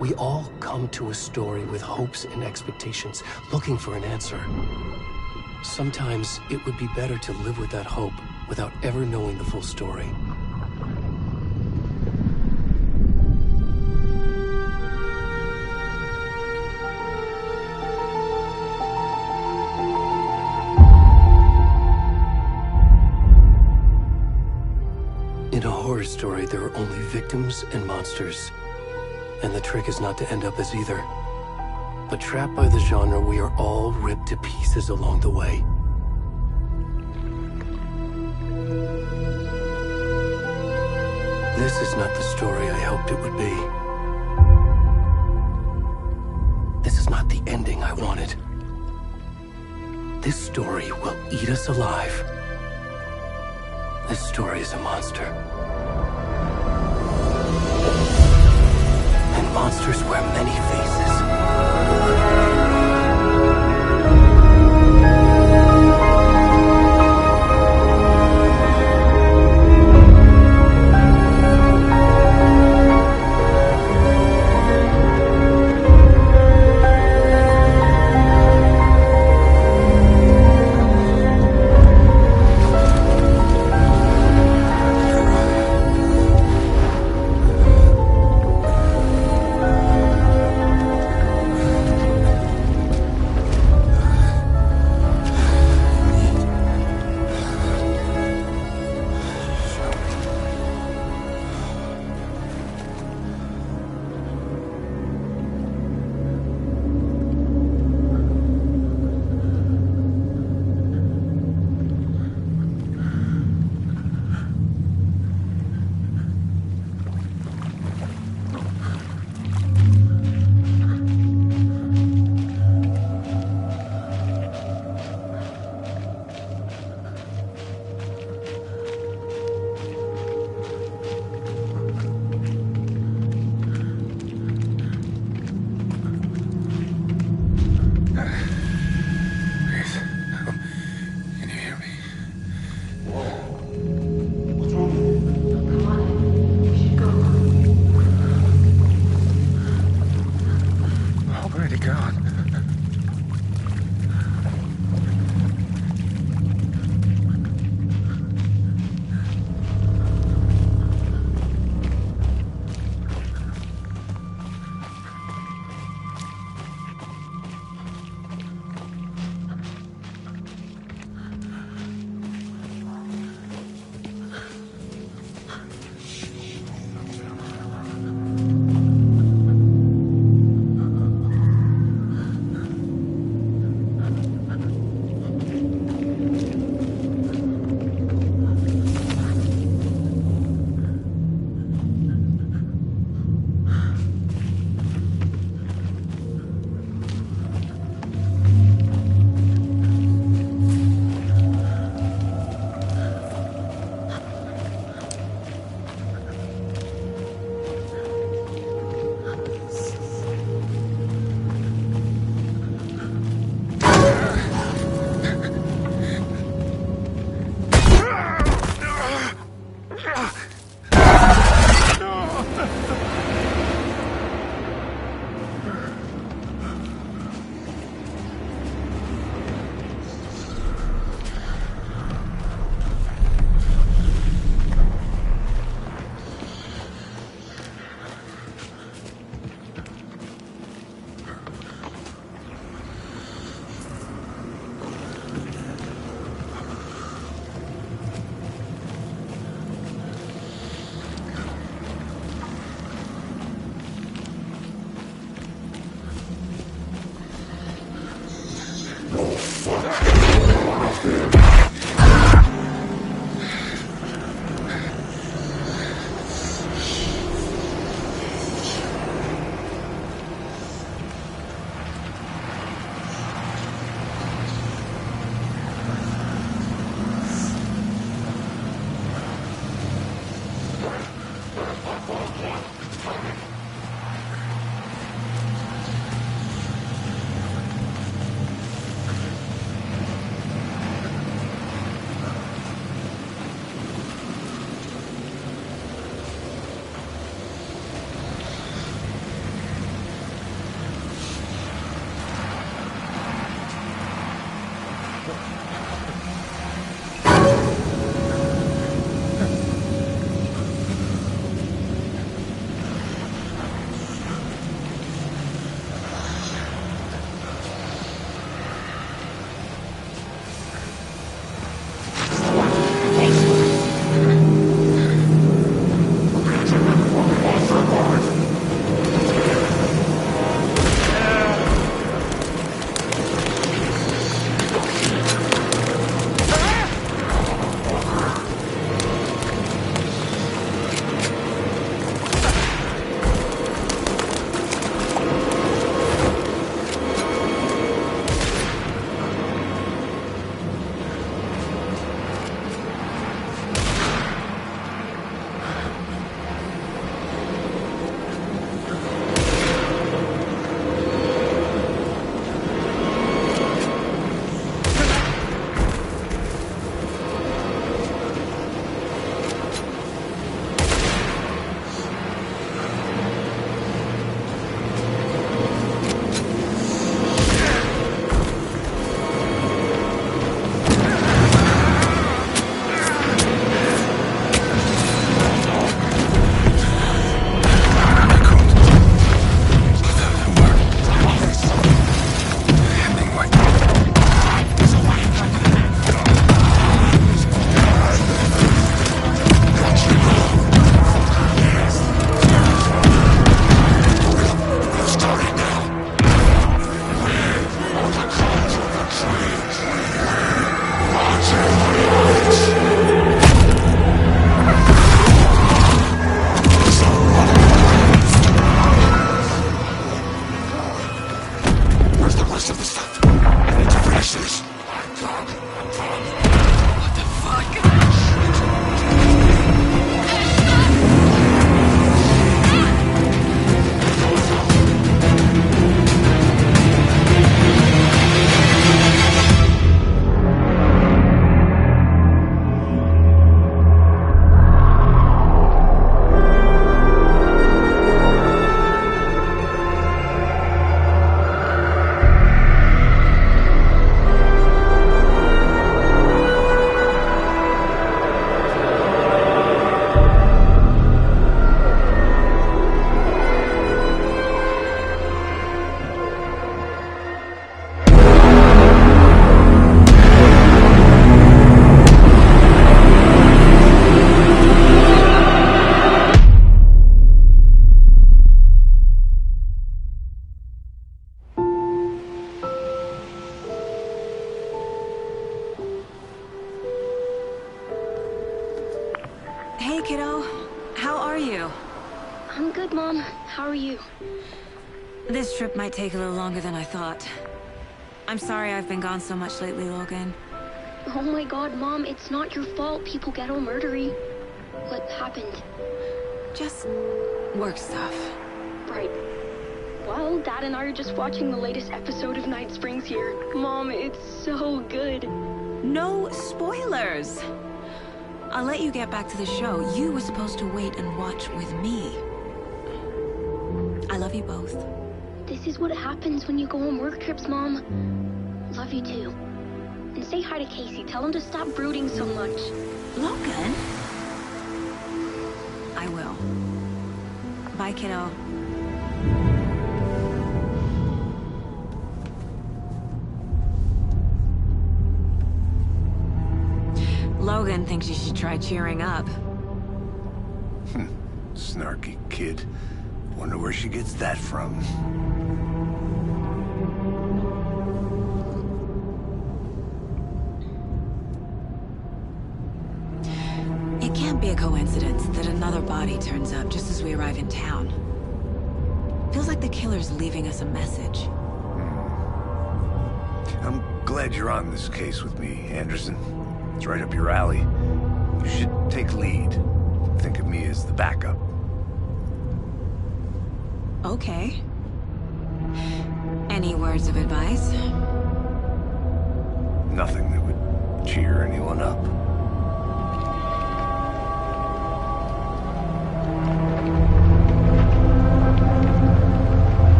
We all come to a story with hopes and expectations, looking for an answer. Sometimes it would be better to live with that hope without ever knowing the full story. In a horror story, there are only victims and monsters. And the trick is not to end up as either. But trapped by the genre, we are all ripped to pieces along the way. This is not the story I hoped it would be. This is not the ending I wanted. This story will eat us alive. This story is a monster. And monsters wear many faces. Hey, kiddo. How are you? I'm good, Mom. How are you? This trip might take a little longer than I thought. I'm sorry I've been gone so much lately, Logan. Oh my god, Mom, it's not your fault people get all murdery. What happened? Just work stuff. Right. Well, Dad and I are just watching the latest episode of Night Springs here. Mom, it's so good. No spoilers! I'll let you get back to the show. You were supposed to wait and watch with me. I love you both. This is what happens when you go on work trips, Mom. Love you too. And say hi to Casey. Tell him to stop brooding so much. Logan? I will. Bye, kiddo. Logan thinks you should try cheering up. Snarky kid. Wonder where she gets that from. It can't be a coincidence that another body turns up just as we arrive in town. Feels like the killer's leaving us a message. I'm glad you're on this case with me, Anderson. It's right up your alley. You should take lead. Think of me as the backup. Okay. Any words of advice? Nothing that would cheer anyone up.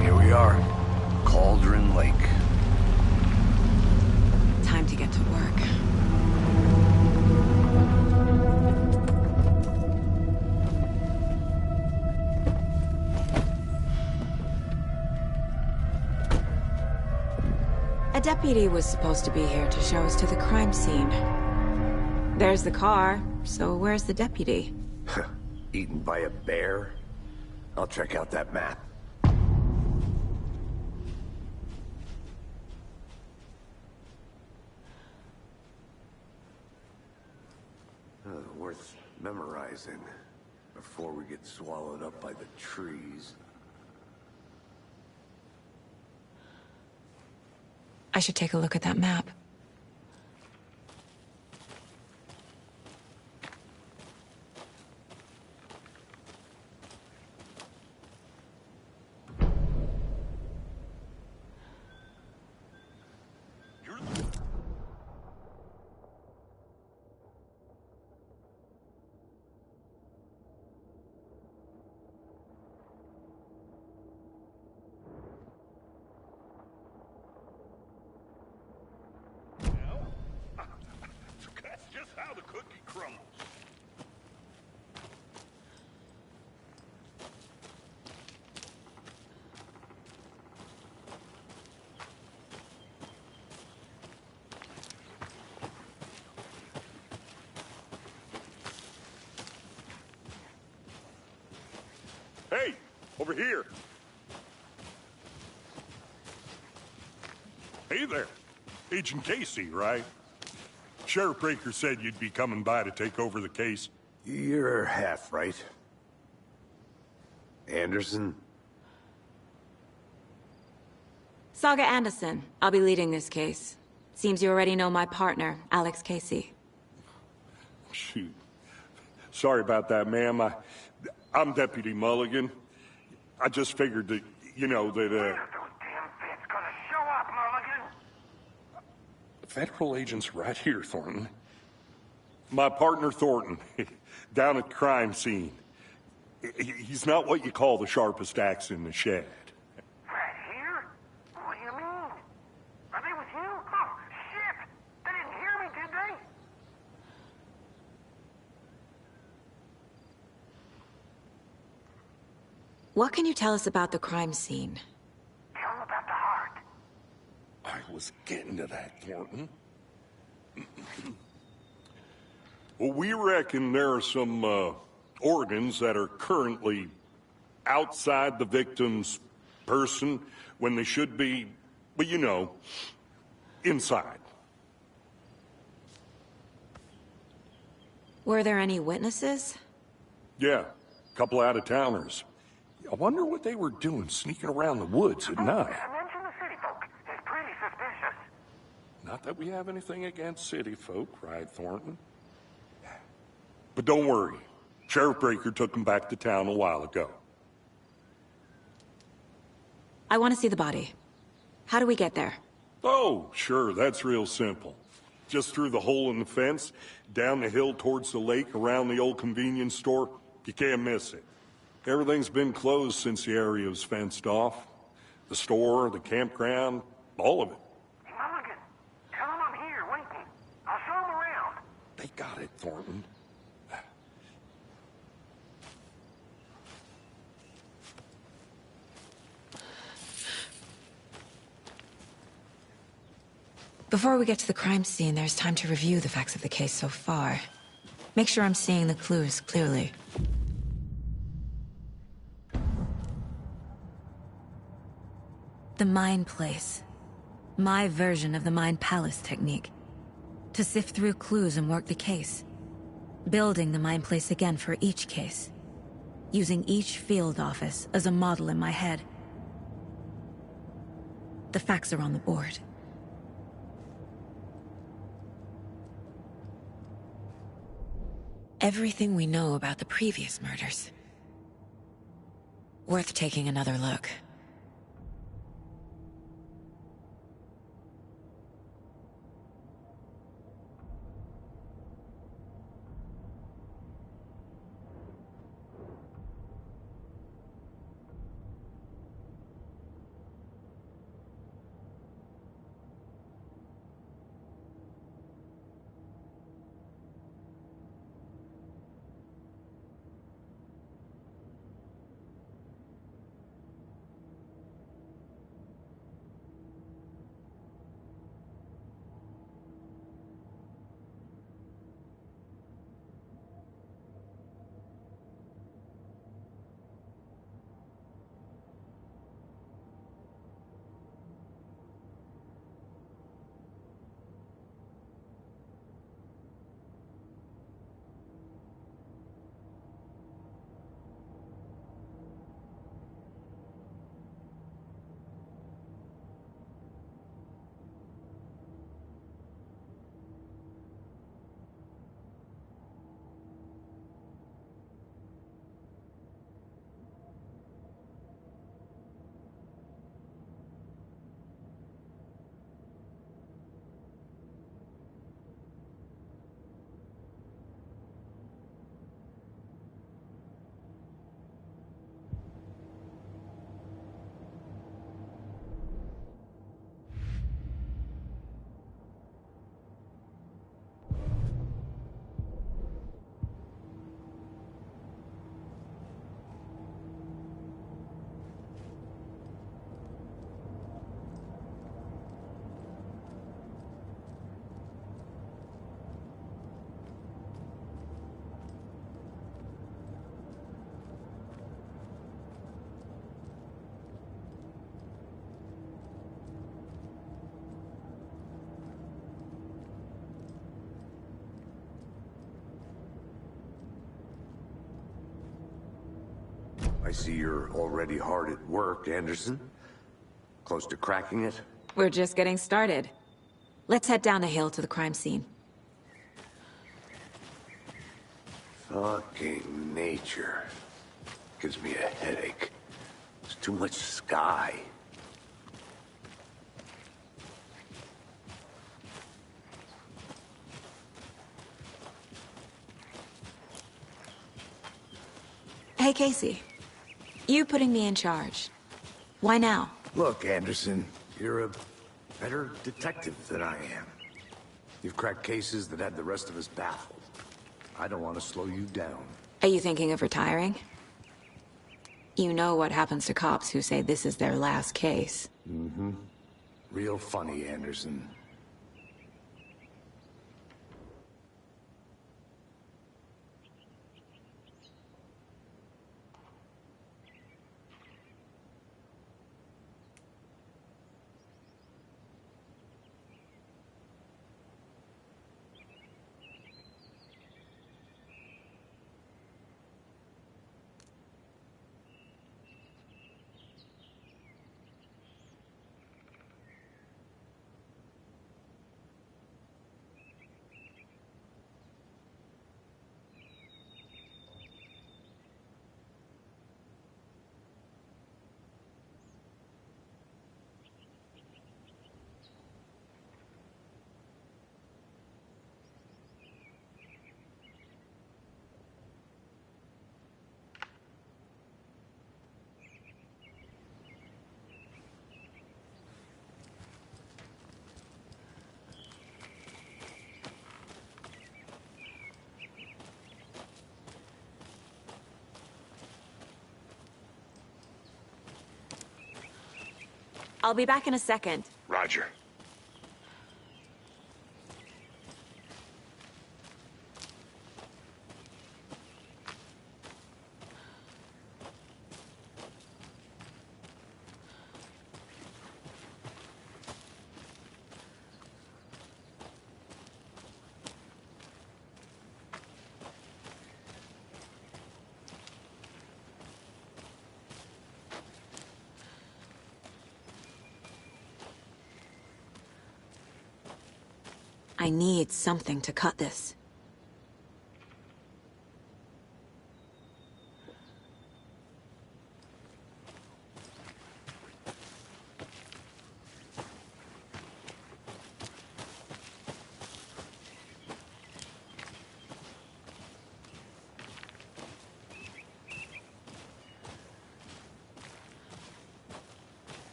Here we are. Cauldron Lake. Time to get to work. A deputy was supposed to be here to show us to the crime scene. There's the car, so where's the deputy? Eaten by a bear? I'll check out that map. Worth memorizing before we get swallowed up by the trees. I should take a look at that map. Hey, over here. Hey there. Agent Casey, right? Sheriff Breaker said you'd be coming by to take over the case. You're half right. Anderson? Saga Anderson. I'll be leading this case. Seems you already know my partner, Alex Casey. Shoot. Sorry about that, ma'am. I'm Deputy Mulligan. I just figured that, you know, that, Those damn feds gonna show up, Mulligan. Federal agent's right here, Thornton. My partner, Thornton, down at the crime scene. He's not what you call the sharpest axe in the shed. Right here? What do you mean? Are they with you? Oh, shit! They didn't hear me, did they? What can you tell us about the crime scene? Tell them about the heart. I was getting to that, Thornton. Well, we reckon there are some, organs that are currently outside the victim's person when they should be, well, you know, inside. Were there any witnesses? Yeah, a couple out-of-towners. I wonder what they were doing sneaking around the woods at night. Mention the city folk. It's pretty suspicious. Not that we have anything against city folk, right, Thornton? But don't worry. Sheriff Breaker took them back to town a while ago. I want to see the body. How do we get there? Oh, sure, that's real simple. Just through the hole in the fence, down the hill towards the lake, around the old convenience store. You can't miss it. Everything's been closed since the area was fenced off. The store, the campground, all of it. Hey, Mulligan, tell him I'm here waiting. I'll show him around. They got it, Thornton. Before we get to the crime scene, there's time to review the facts of the case so far. Make sure I'm seeing the clues clearly. The Mind Place. My version of the Mind Palace technique. To sift through clues and work the case. Building the Mind Place again for each case. Using each field office as a model in my head. The facts are on the board. Everything we know about the previous murders. Worth taking another look. I see you're already hard at work, Anderson. Close to cracking it? We're just getting started. Let's head down the hill to the crime scene. Fucking nature. Gives me a headache. There's too much sky. Hey, Casey. You putting me in charge. Why now? Look, Anderson, you're a better detective than I am. You've cracked cases that had the rest of us baffled. I don't want to slow you down. Are you thinking of retiring? You know what happens to cops who say this is their last case. Mm-hmm. Real funny, Anderson. I'll be back in a second. Roger. I need something to cut this.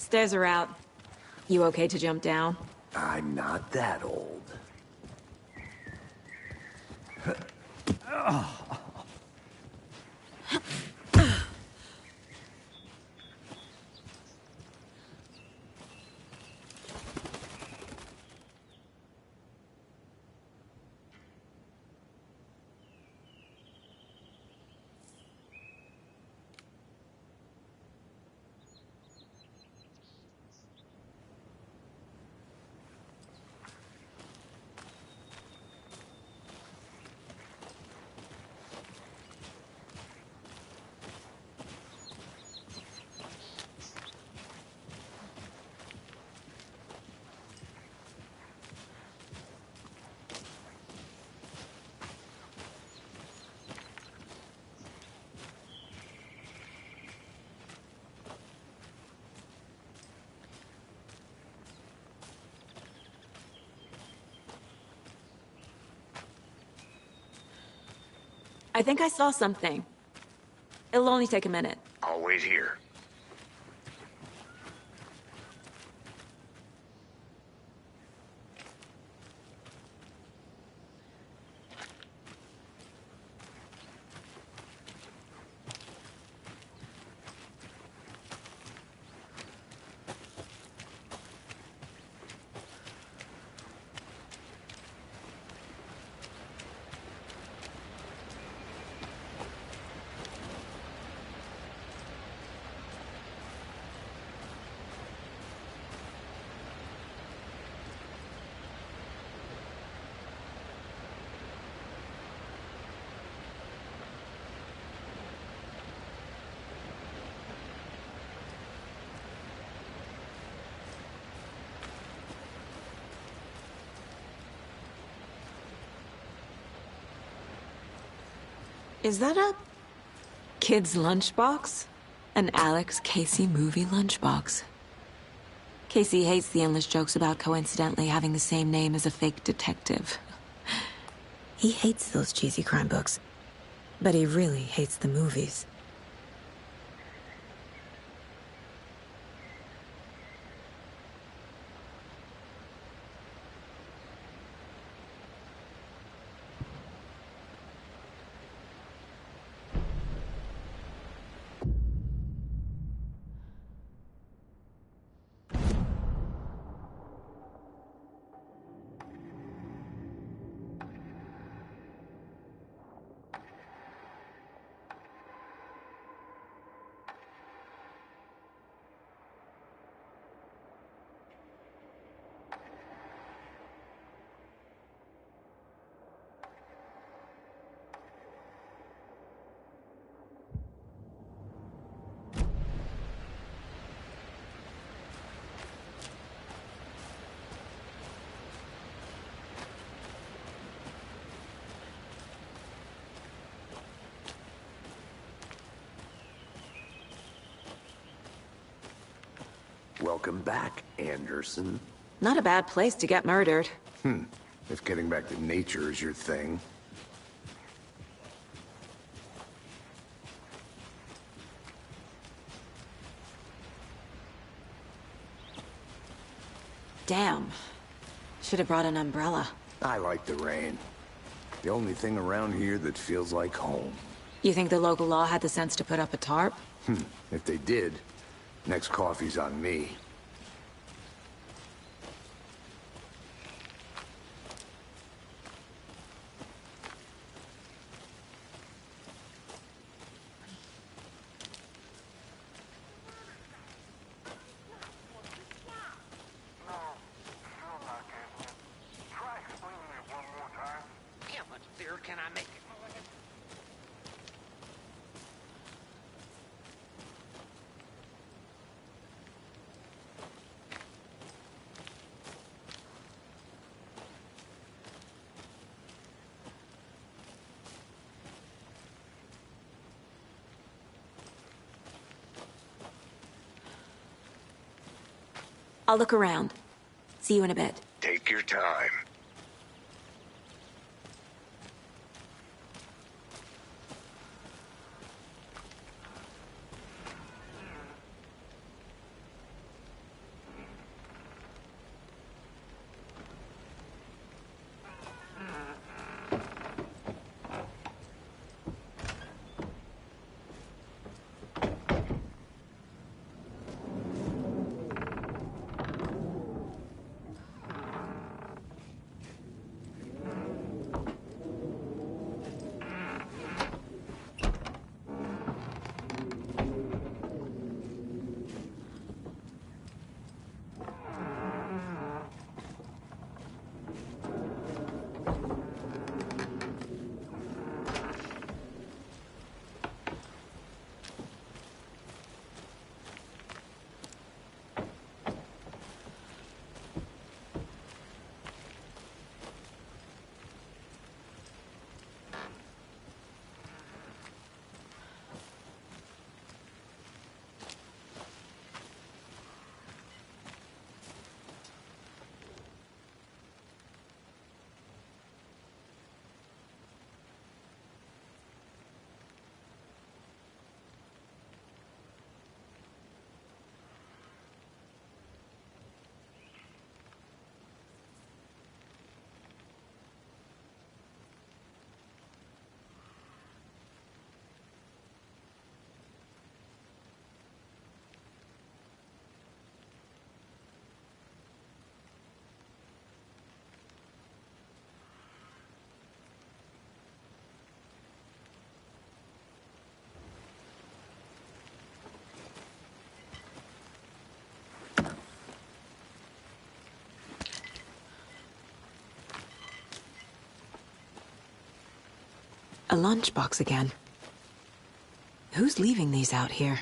Stairs are out. You okay to jump down? I'm not that old. I think I saw something. It'll only take a minute. I'll wait here. Is that a kid's lunchbox? An Alex Casey movie lunchbox. Casey hates the endless jokes about coincidentally having the same name as a fake detective. He hates those cheesy crime books, but he really hates the movies. Welcome back, Anderson. Not a bad place to get murdered. If getting back to nature is your thing. Damn. Should have brought an umbrella. I like the rain. The only thing around here that feels like home. You think the local law had the sense to put up a tarp? If they did, next coffee's on me. Can I make it? I'll look around. See you in a bit. Take your time. A lunchbox again. Who's leaving these out here?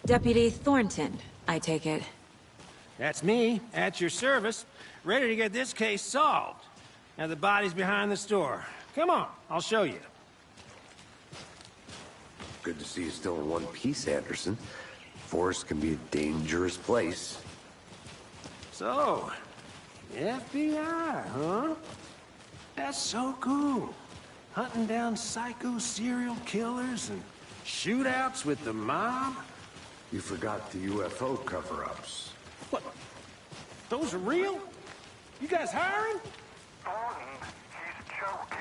Deputy Thornton, I take it. That's me, at your service, ready to get this case solved. Now the body's behind the store. Come on, I'll show you. Good to see you still in one piece, Anderson. Forest can be a dangerous place. So, FBI, huh? That's so cool. Hunting down psycho serial killers and shootouts with the mob. You forgot the UFO cover-ups. What? Those are real? You guys hiring? Thornton, he's joking.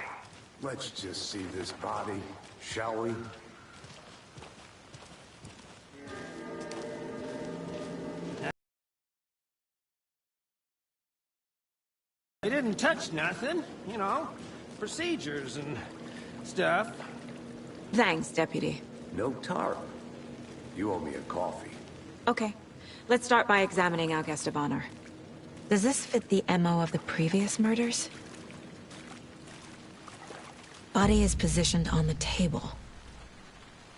Let's just see this body, shall we? They didn't touch nothing, you know, procedures and stuff. Thanks, Deputy. No tarp. You owe me a coffee. Okay. Let's start by examining our guest of honor. Does this fit the MO of the previous murders? Body is positioned on the table.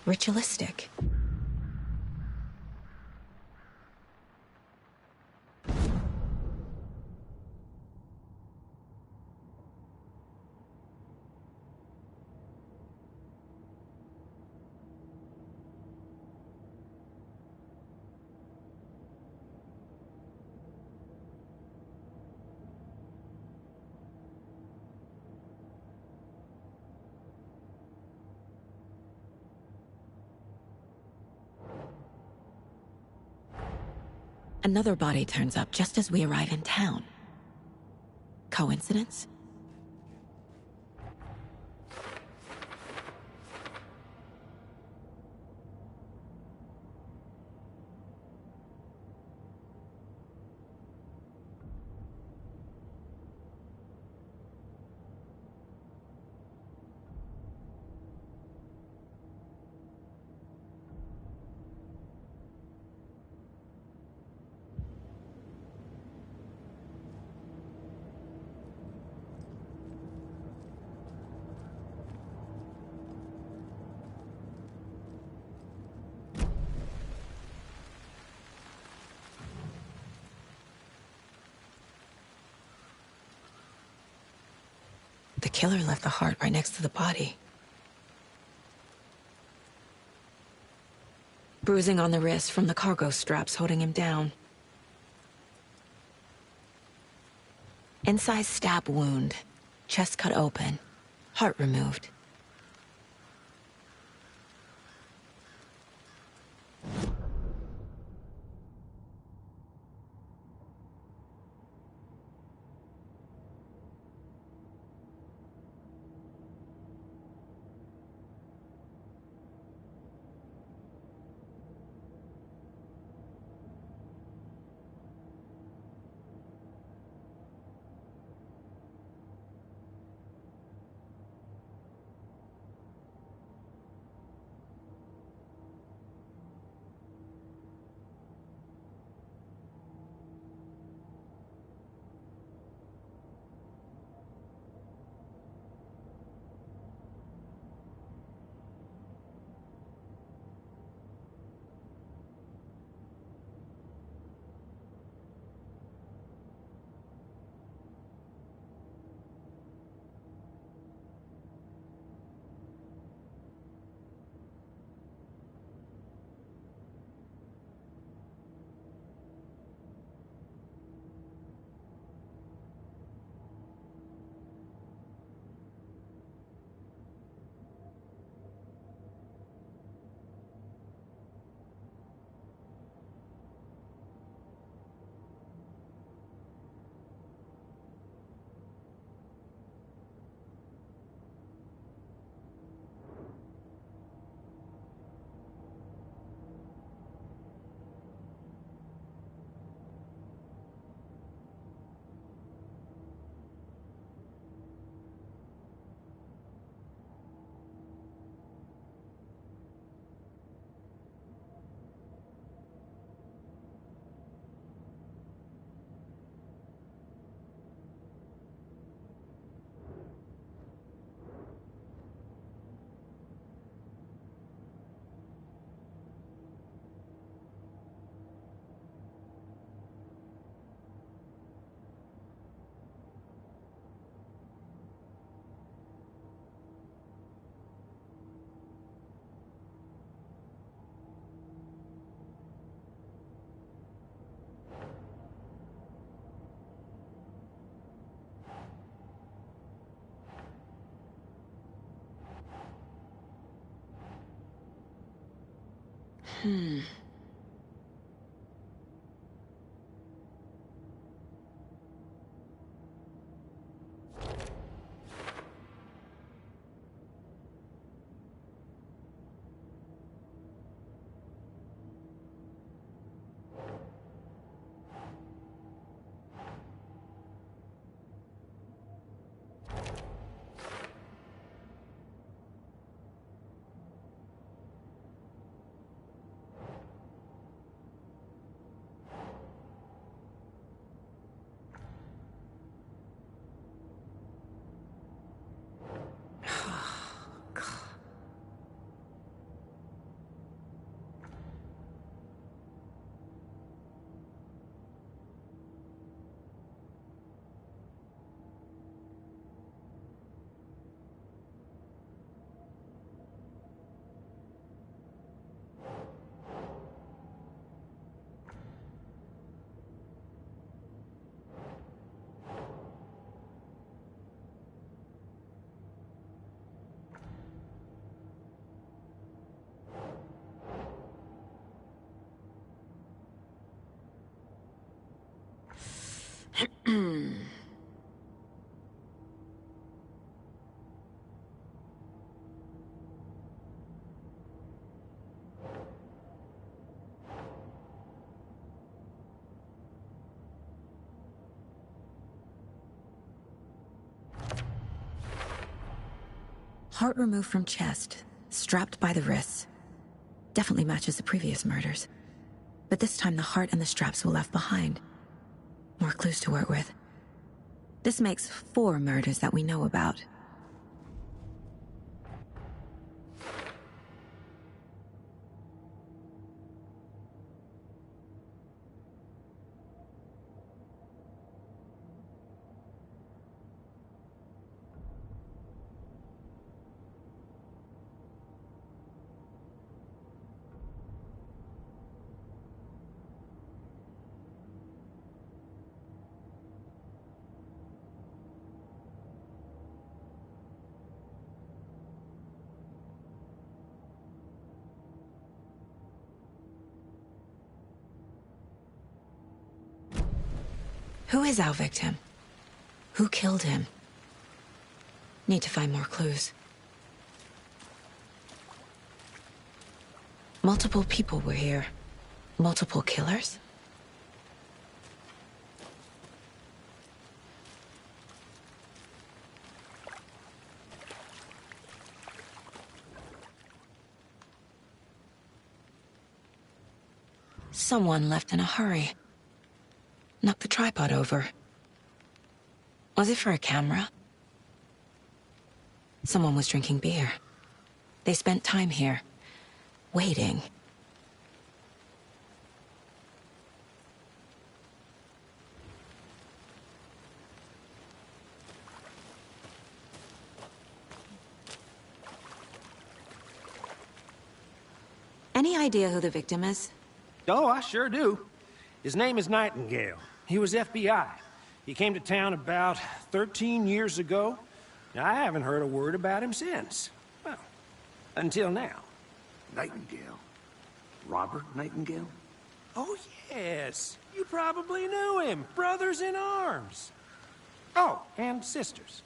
Ritualistic. Another body turns up just as we arrive in town. Coincidence? The killer left the heart right next to the body. Bruising on the wrist from the cargo straps holding him down. Incised stab wound. Chest cut open. Heart removed. Heart removed from chest, strapped by the wrists. Definitely matches the previous murders. But this time the heart and the straps were left behind. More clues to work with. This makes 4 murders that we know about. Who is our victim? Who killed him? Need to find more clues. Multiple people were here. Multiple killers? Someone left in a hurry. Knocked the tripod over. Was it for a camera? Someone was drinking beer. They spent time here, waiting. Any idea who the victim is? Oh, I sure do. His name is Nightingale. He was FBI. He came to town about 13 years ago. Now, I haven't heard a word about him since. Well, until now. Nightingale? Robert Nightingale? Oh, yes. You probably knew him. Brothers in arms. Oh, and sisters.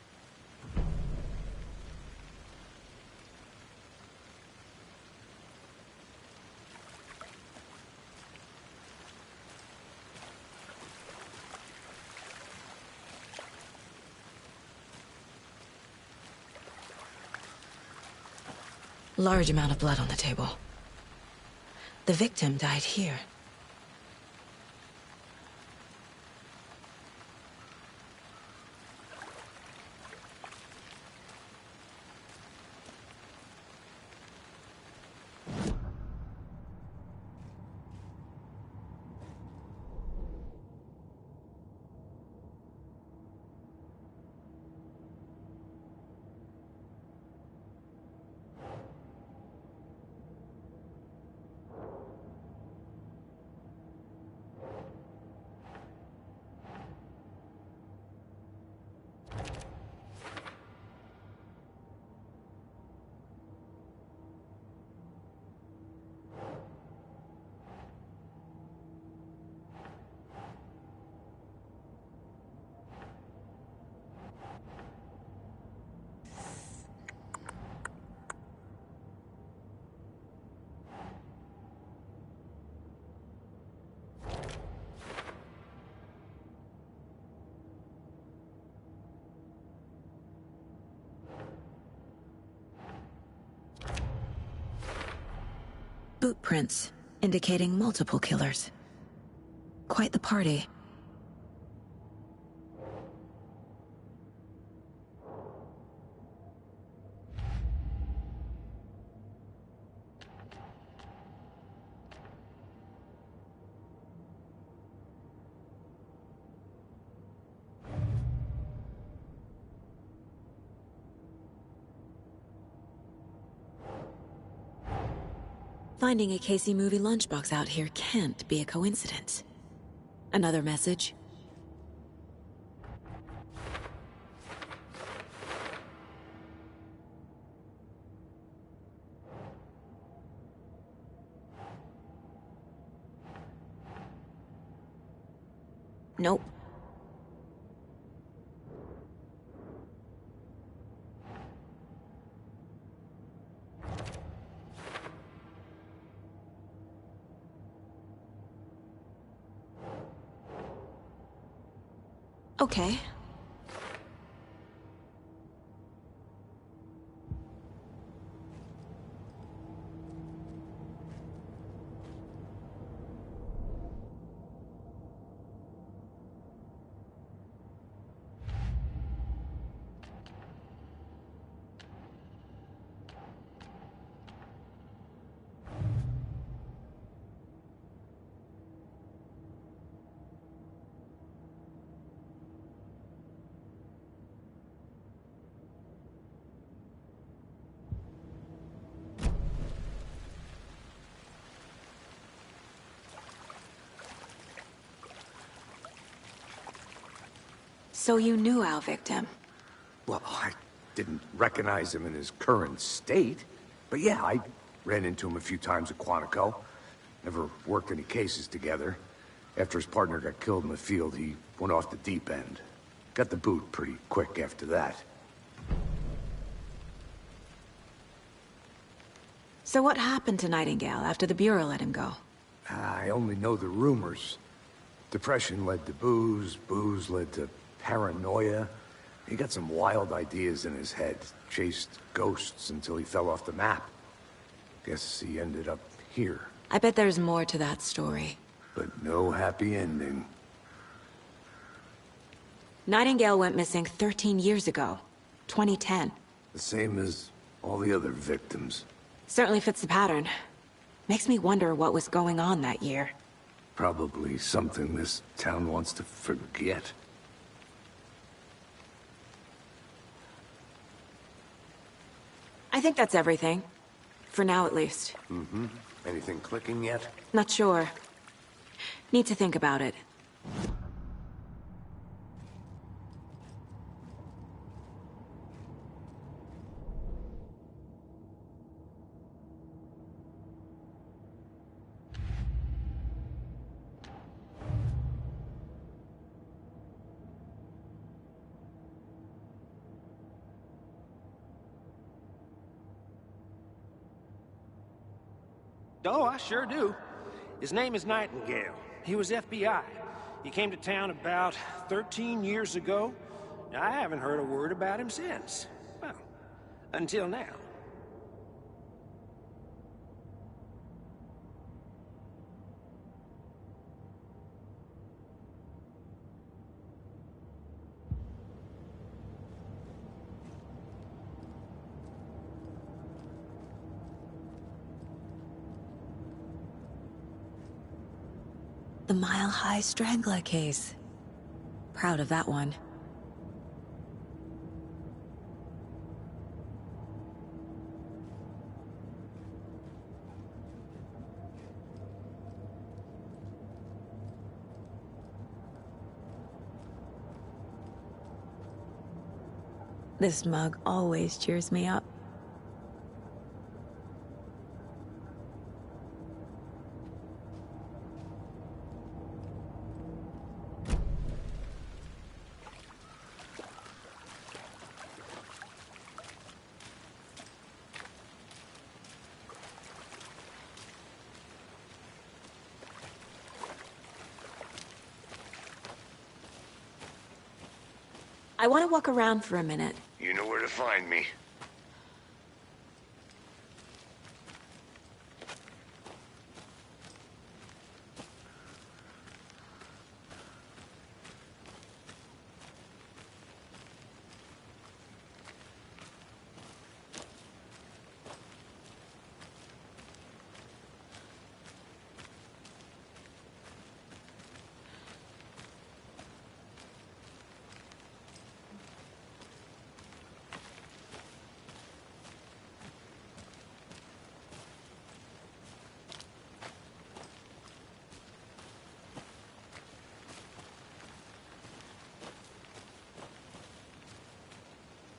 Large amount of blood on the table. The victim died here. boot prints, indicating multiple killers. Quite the party. Finding a Casey movie lunchbox out here can't be a coincidence. Another message? Nope. Okay. So you knew our victim? Well, I didn't recognize him in his current state. But yeah, I ran into him a few times at Quantico. Never worked any cases together. After his partner got killed in the field, he went off the deep end. Got the boot pretty quick after that. So what happened to Nightingale after the Bureau let him go? I only know the rumors. Depression led to booze, booze led to paranoia. He got some wild ideas in his head, chased ghosts until he fell off the map. Guess he ended up here. I bet there's more to that story. But no happy ending. Nightingale went missing 13 years ago. 2010. The same as all the other victims. Certainly fits the pattern. Makes me wonder what was going on that year. Probably something this town wants to forget. I think that's everything. For now, at least. Mm-hmm. Anything clicking yet? Not sure. Need to think about it. Oh, I sure do. His name is Nightingale. He was FBI. He came to town about 13 years ago. I haven't heard a word about him since. Well, until now. The Mile High Strangler case. Proud of that one. This mug always cheers me up. I want to walk around for a minute. You know where to find me.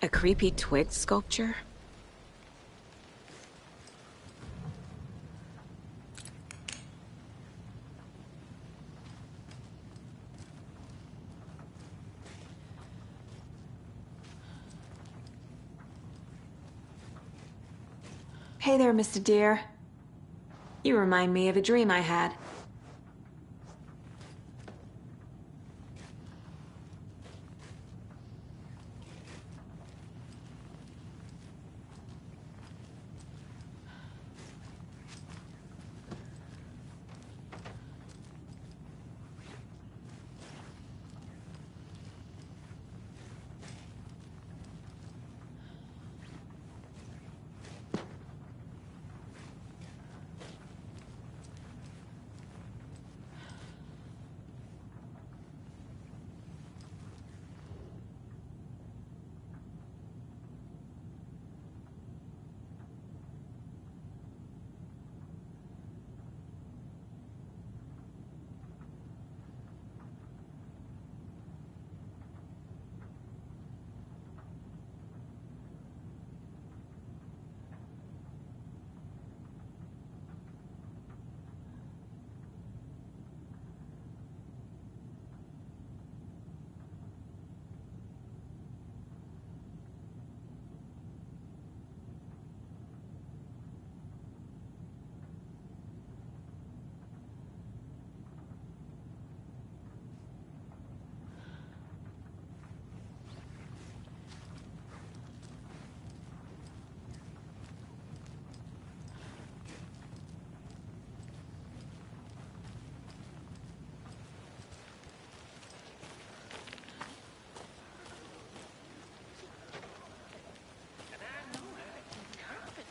A creepy twig sculpture? Hey there, Mr. Deer. You remind me of a dream I had.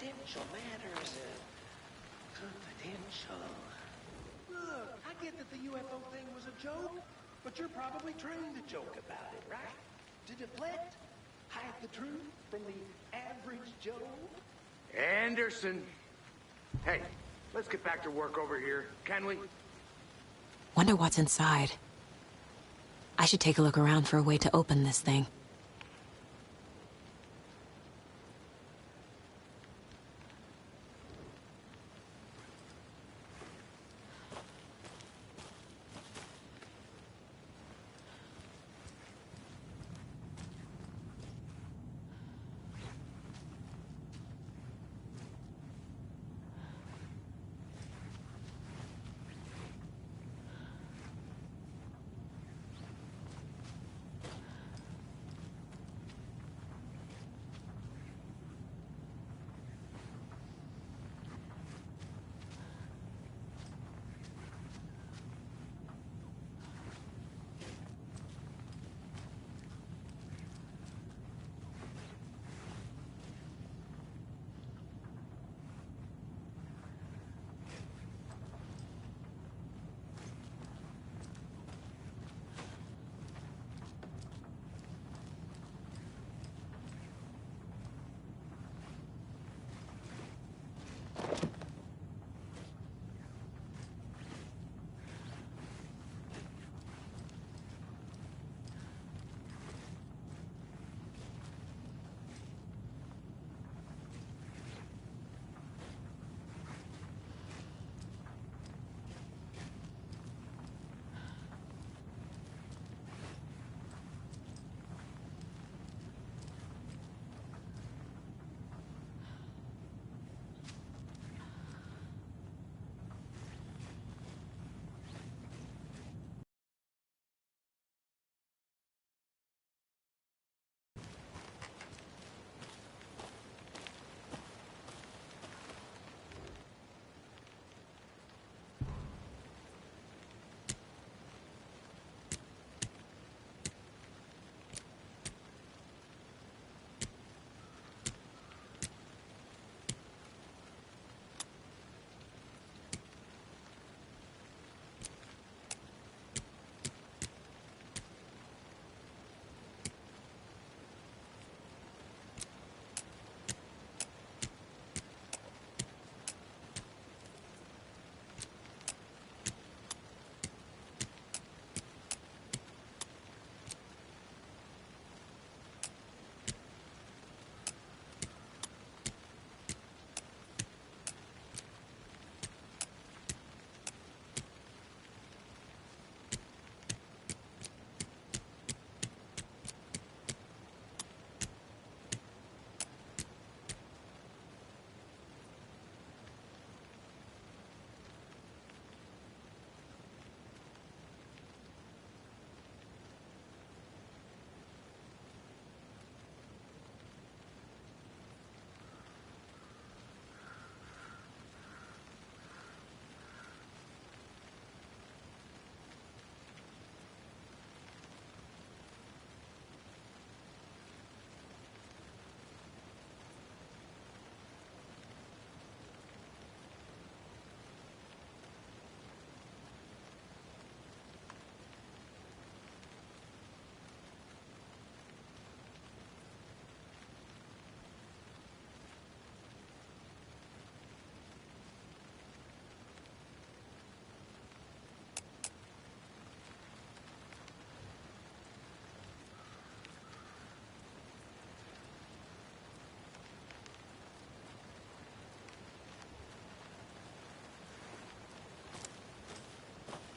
Confidential matters, confidential. Look, I get that the UFO thing was a joke, but you're probably trained to joke about it, right? To deflect, hide the truth from the average Joe. Anderson. Hey, let's get back to work over here, can we? Wonder what's inside. I should take a look around for a way to open this thing.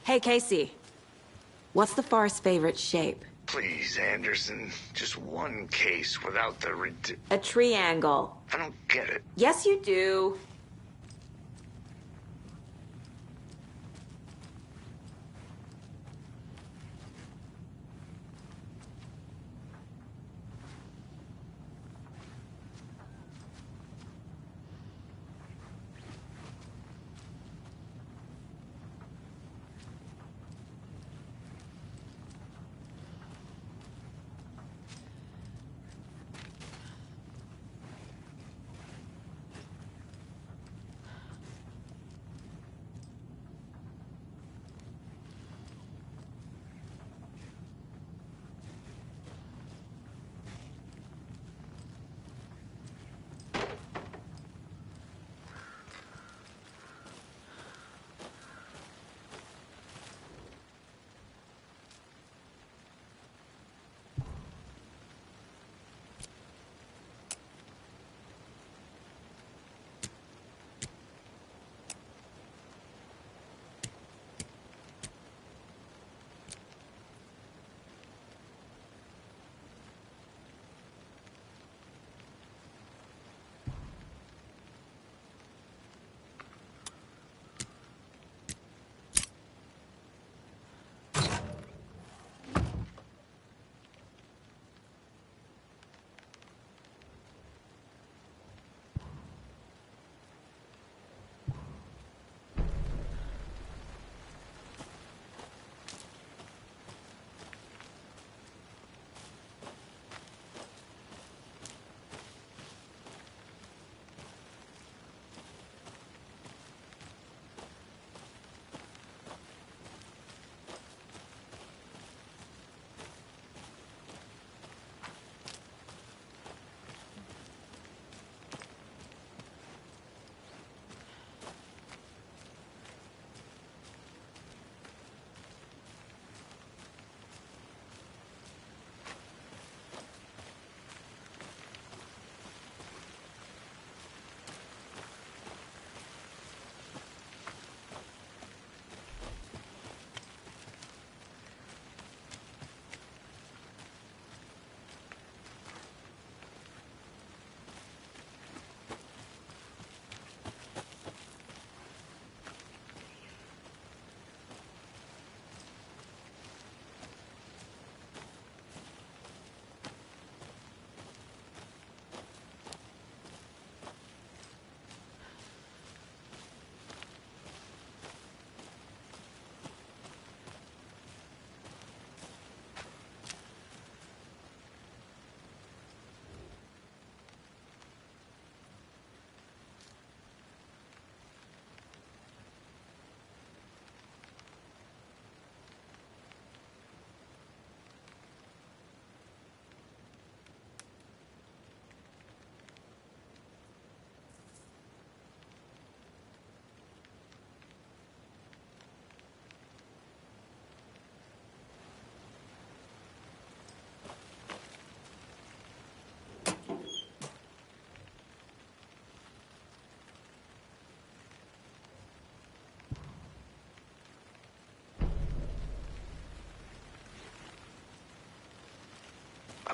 Hey, Casey. What's the forest's favorite shape? Please, Anderson. Just one case without the A triangle. I don't get it. Yes, you do.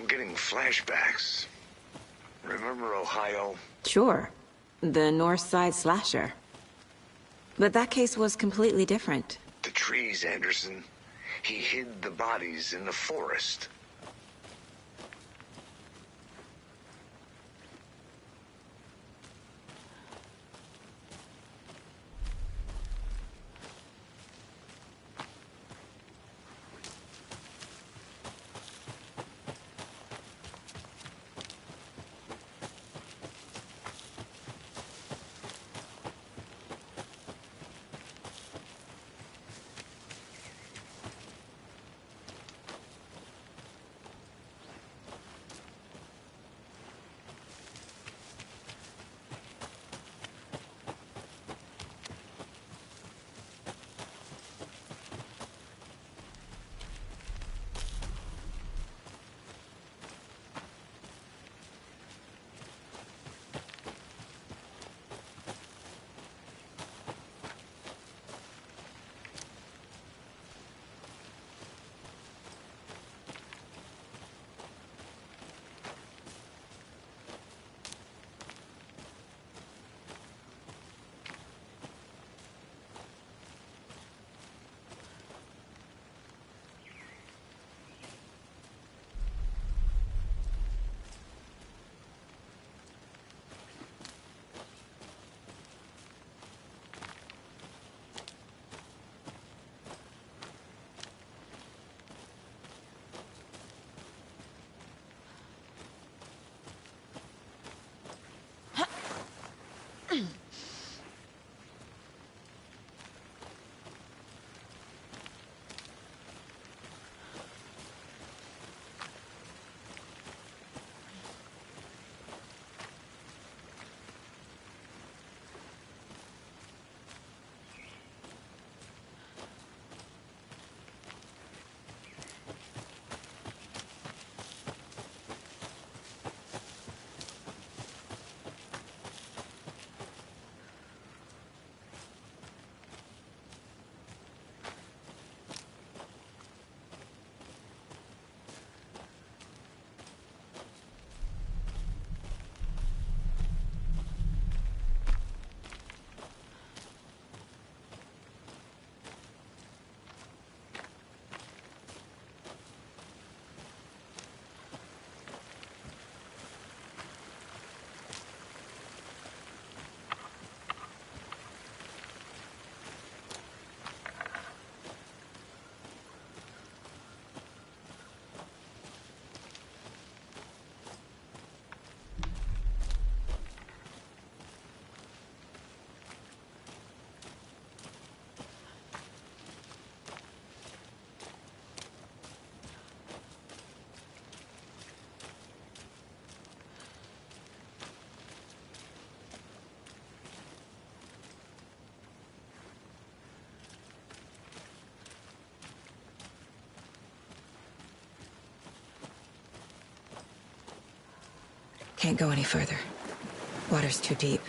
I'm getting flashbacks. Remember Ohio? Sure. The North Side slasher. But that case was completely different. The trees, Anderson. He hid the bodies in the forest. Can't go any further. Water's too deep.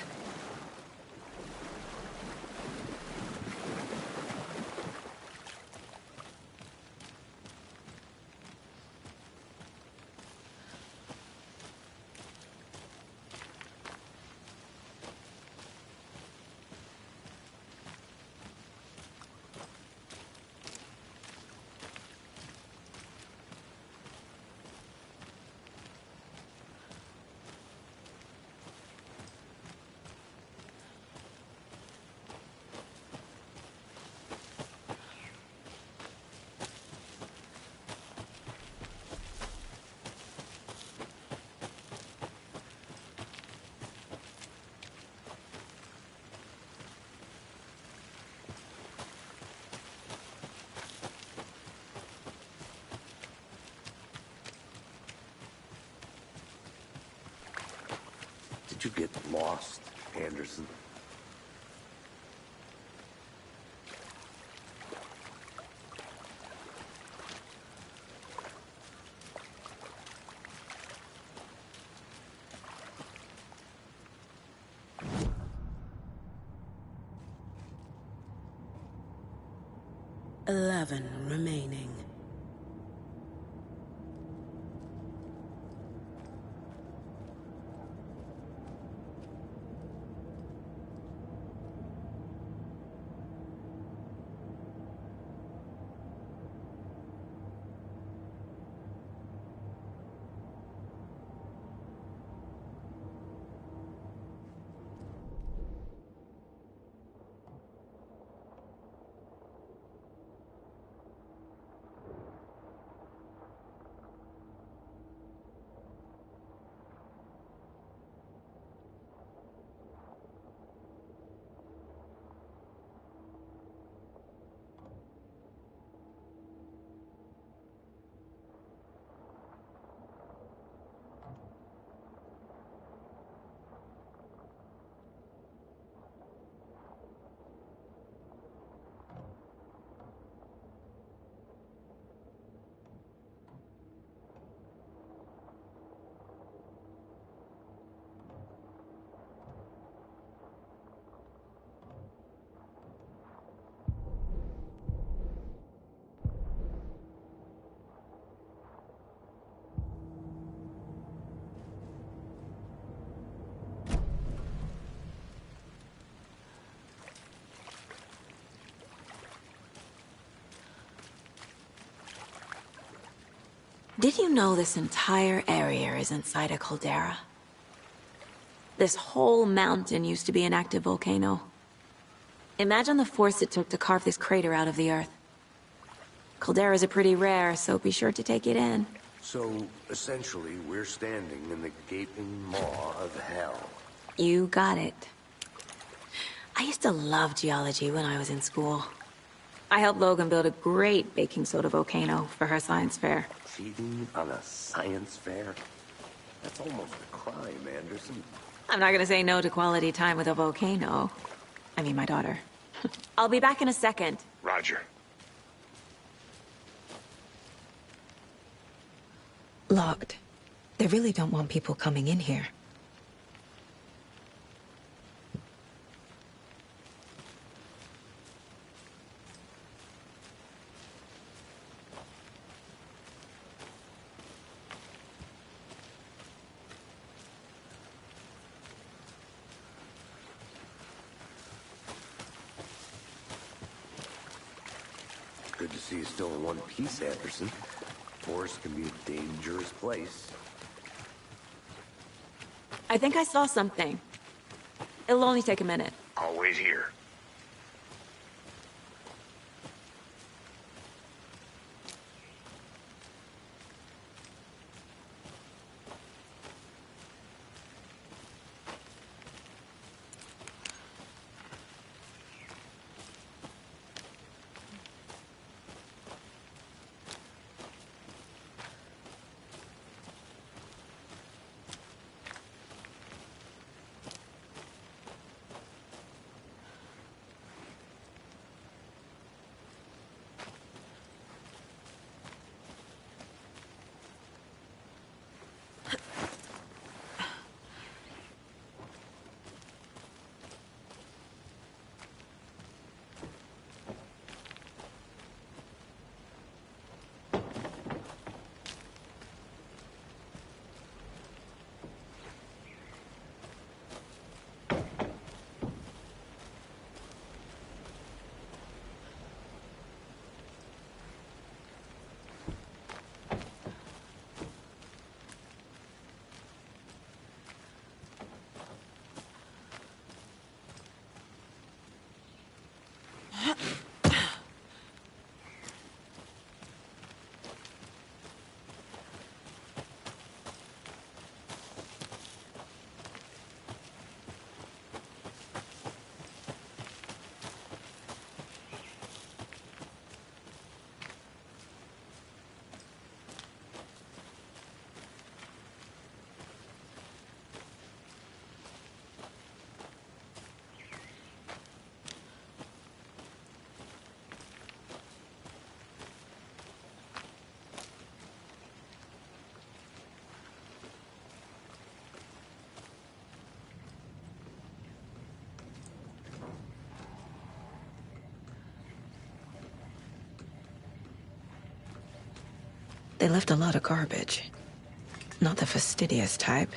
Did you get lost, Anderson? "11 remaining. Did you know this entire area is inside a caldera? This whole mountain used to be an active volcano. Imagine the force it took to carve this crater out of the earth. Calderas are pretty rare, so be sure to take it in. So, essentially, we're standing in the gaping maw of hell. You got it. I used to love geology when I was in school. I helped Logan build a great baking soda volcano for her science fair. Cheating on a science fair? That's almost a crime, Anderson. I'm not gonna say no to quality time with a volcano. I mean, my daughter. I'll be back in a second. Roger. Locked. They really don't want people coming in here. Good to see you still in one piece, Anderson. Forest can be a dangerous place. I think I saw something. It'll only take a minute. I'll wait here. They left a lot of garbage. Not the fastidious type.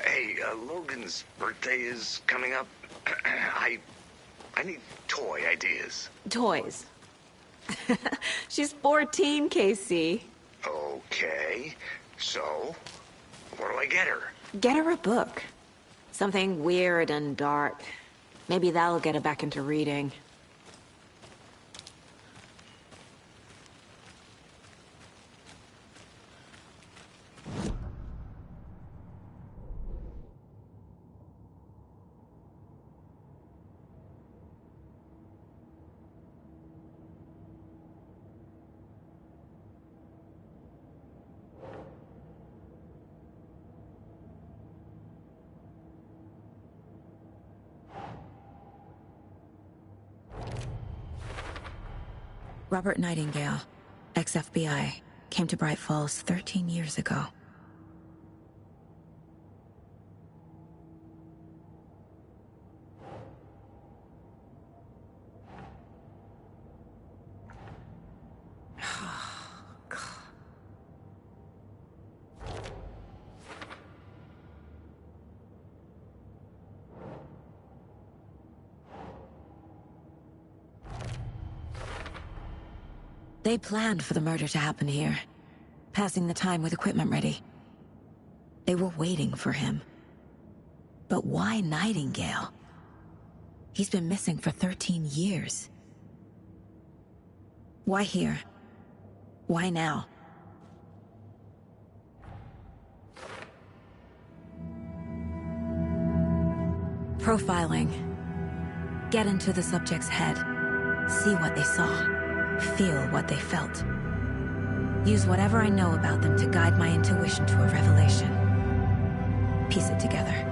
Hey, Logan's birthday is coming up. I need toy ideas. Toys. She's 14, Casey. Okay, so what do I get her? Get her a book. Something weird and dark. Maybe that'll get her back into reading. Robert Nightingale, ex-FBI, came to Bright Falls 13 years ago. They planned for the murder to happen here, passing the time with equipment ready. They were waiting for him. But why Nightingale? He's been missing for 13 years. Why here? Why now? Profiling. Get into the subject's head. See what they saw. Feel what they felt. Use whatever I know about them to guide my intuition to a revelation. Piece it together.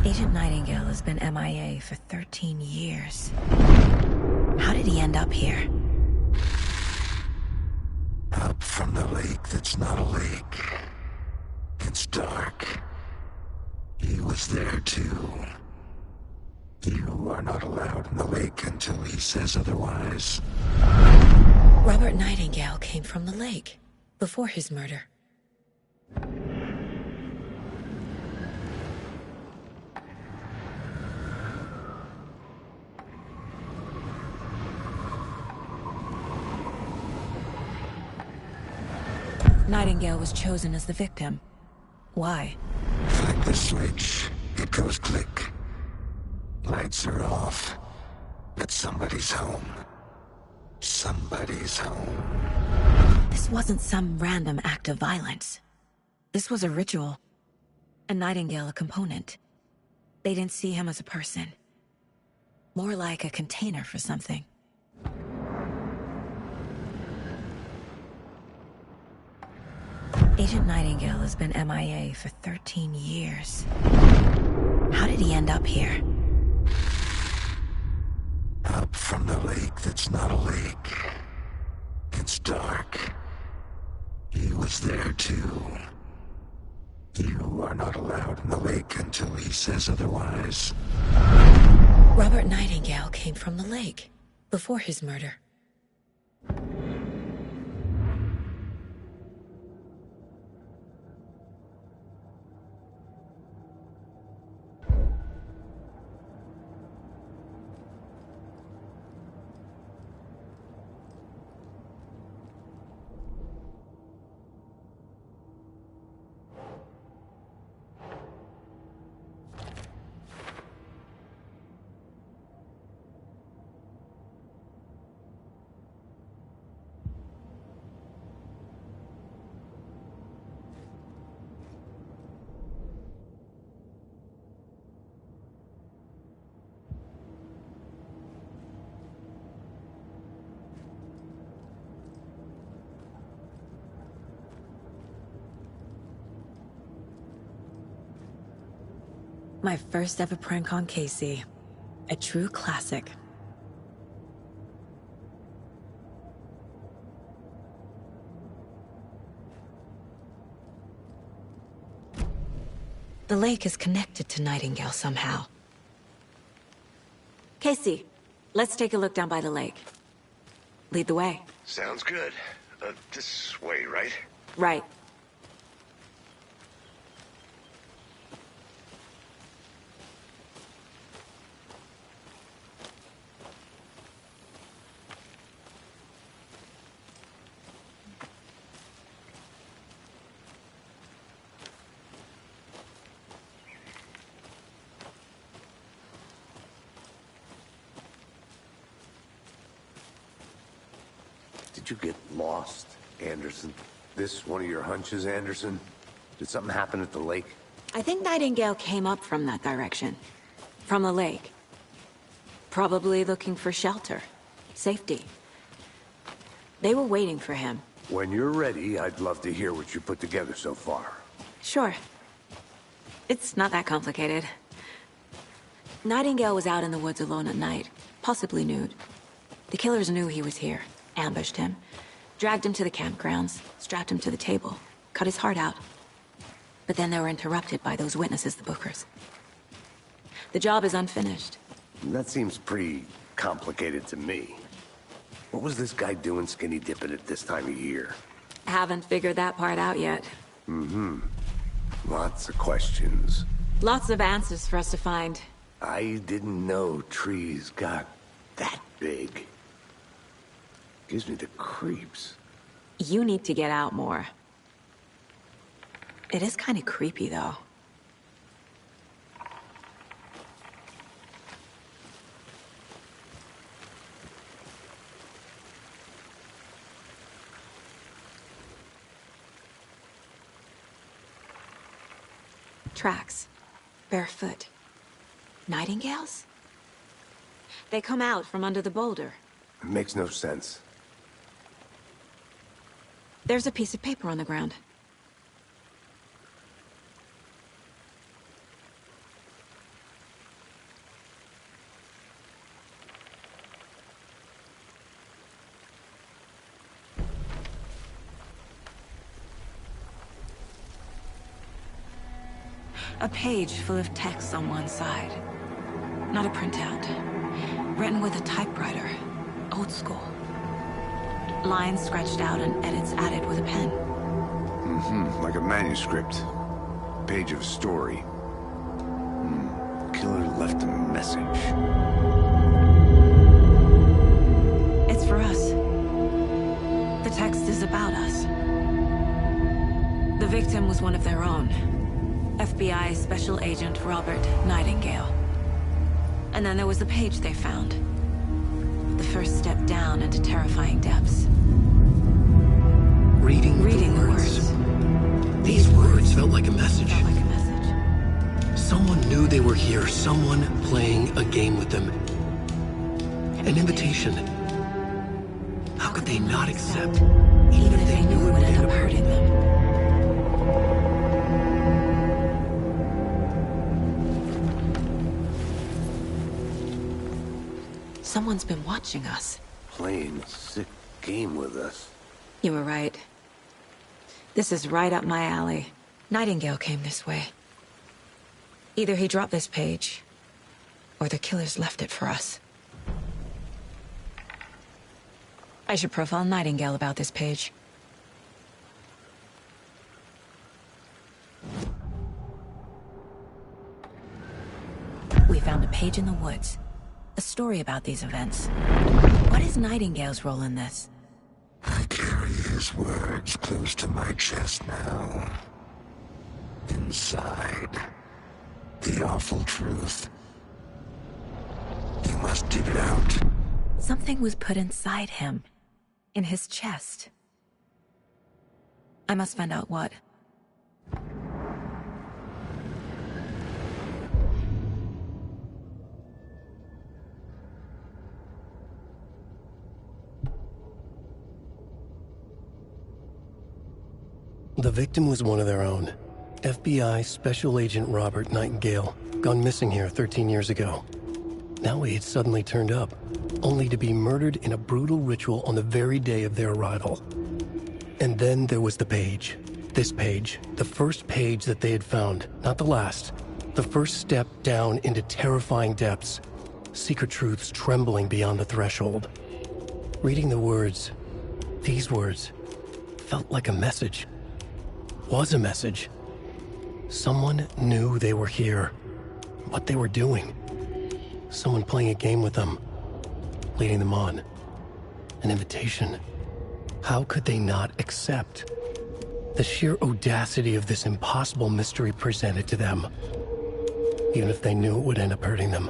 Agent Nightingale has been MIA for 13 years. How did he end up here? Up from the lake that's not a lake. It's dark. He was there too. You are not allowed in the lake until he says otherwise. Robert Nightingale came from the lake, before his murder. Nightingale was chosen as the victim. Why? Flick the switch. It goes click. Lights are off. But somebody's home. Somebody's home. This wasn't some random act of violence. This was a ritual. And Nightingale a component. They didn't see him as a person. More like a container for something. Agent Nightingale has been MIA for 13 years. How did he end up here? Up from the lake that's not a lake. It's dark. He was there too. You are not allowed in the lake until he says otherwise. Robert Nightingale came from the lake, before his murder. My first ever prank on Casey. A true classic. The lake is connected to Nightingale somehow. Casey, let's take a look down by the lake. Lead the way. Sounds good. This way, right? Right. Did you get lost, Anderson? This one of your hunches, Anderson? Did something happen at the lake? I think Nightingale came up from that direction. From the lake. Probably looking for shelter. Safety. They were waiting for him. When you're ready, I'd love to hear what you put together so far. Sure. It's not that complicated. Nightingale was out in the woods alone at night, possibly nude. The killers knew he was here, ambushed him, dragged him to the campgrounds, strapped him to the table, cut his heart out. But then they were interrupted by those witnesses, the Bookers. The job is unfinished. That seems pretty complicated to me. What was this guy doing skinny dipping at this time of year? Haven't figured that part out yet. Mm-hmm. Lots of questions. Lots of answers for us to find. I didn't know trees got that big. Gives me the creeps. You need to get out more. It is kind of creepy, though. Tracks. Barefoot. Nightingales? They come out from under the boulder. It makes no sense. There's a piece of paper on the ground. A page full of text on one side. Not a printout. Written with a typewriter. Old school. Lines scratched out and edits added with a pen. Mm-hmm. Like a manuscript. Page of story. Killer left a message. It's for us. The text is about us. victim was one of their own. FBI Special Agent Robert Nightingale. And then there was the page they found. The first step down into terrifying depths. Reading the words. These words felt like a message. Someone knew they were here, someone playing a game with them. An invitation. How could they not accept, even if they knew it would end up hurting them? Someone's been watching us. Playing a sick game with us. You were right. This is right up my alley. Nightingale came this way. Either he dropped this page, or the killers left it for us. I should profile Nightingale about this page. We found a page in the woods. A story about these events. What is Nightingale's role in this? I carry his words close to my chest now. Inside, the awful truth. You must dig it out. Something was put inside him. In his chest. I must find out what. The victim was one of their own. FBI Special Agent Robert Nightingale, gone missing here 13 years ago. Now he had suddenly turned up, only to be murdered in a brutal ritual on the very day of their arrival. And then there was the page. This page, the first page that they had found, not the last. The first step down into terrifying depths. Secret truths trembling beyond the threshold. Reading the words, these words, felt like a message. Was a message. Someone knew they were here. What they were doing. Someone playing a game with them. Leading them on. An invitation. How could they not accept? The sheer audacity of this impossible mystery presented to them. Even if they knew it would end up hurting them.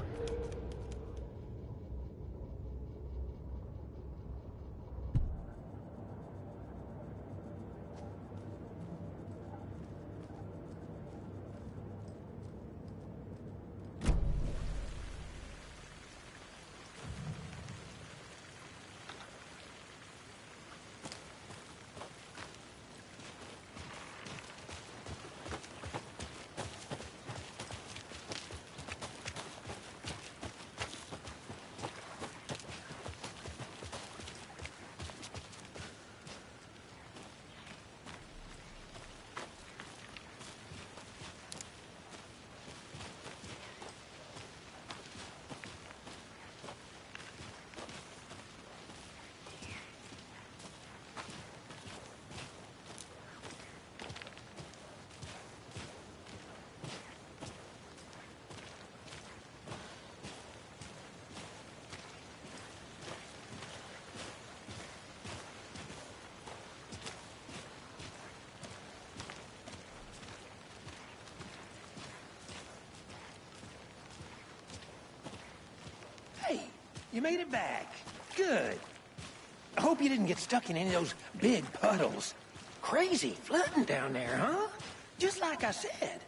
You made it back. Good. I hope you didn't get stuck in any of those big puddles. Crazy flooding down there, huh? Just like I said.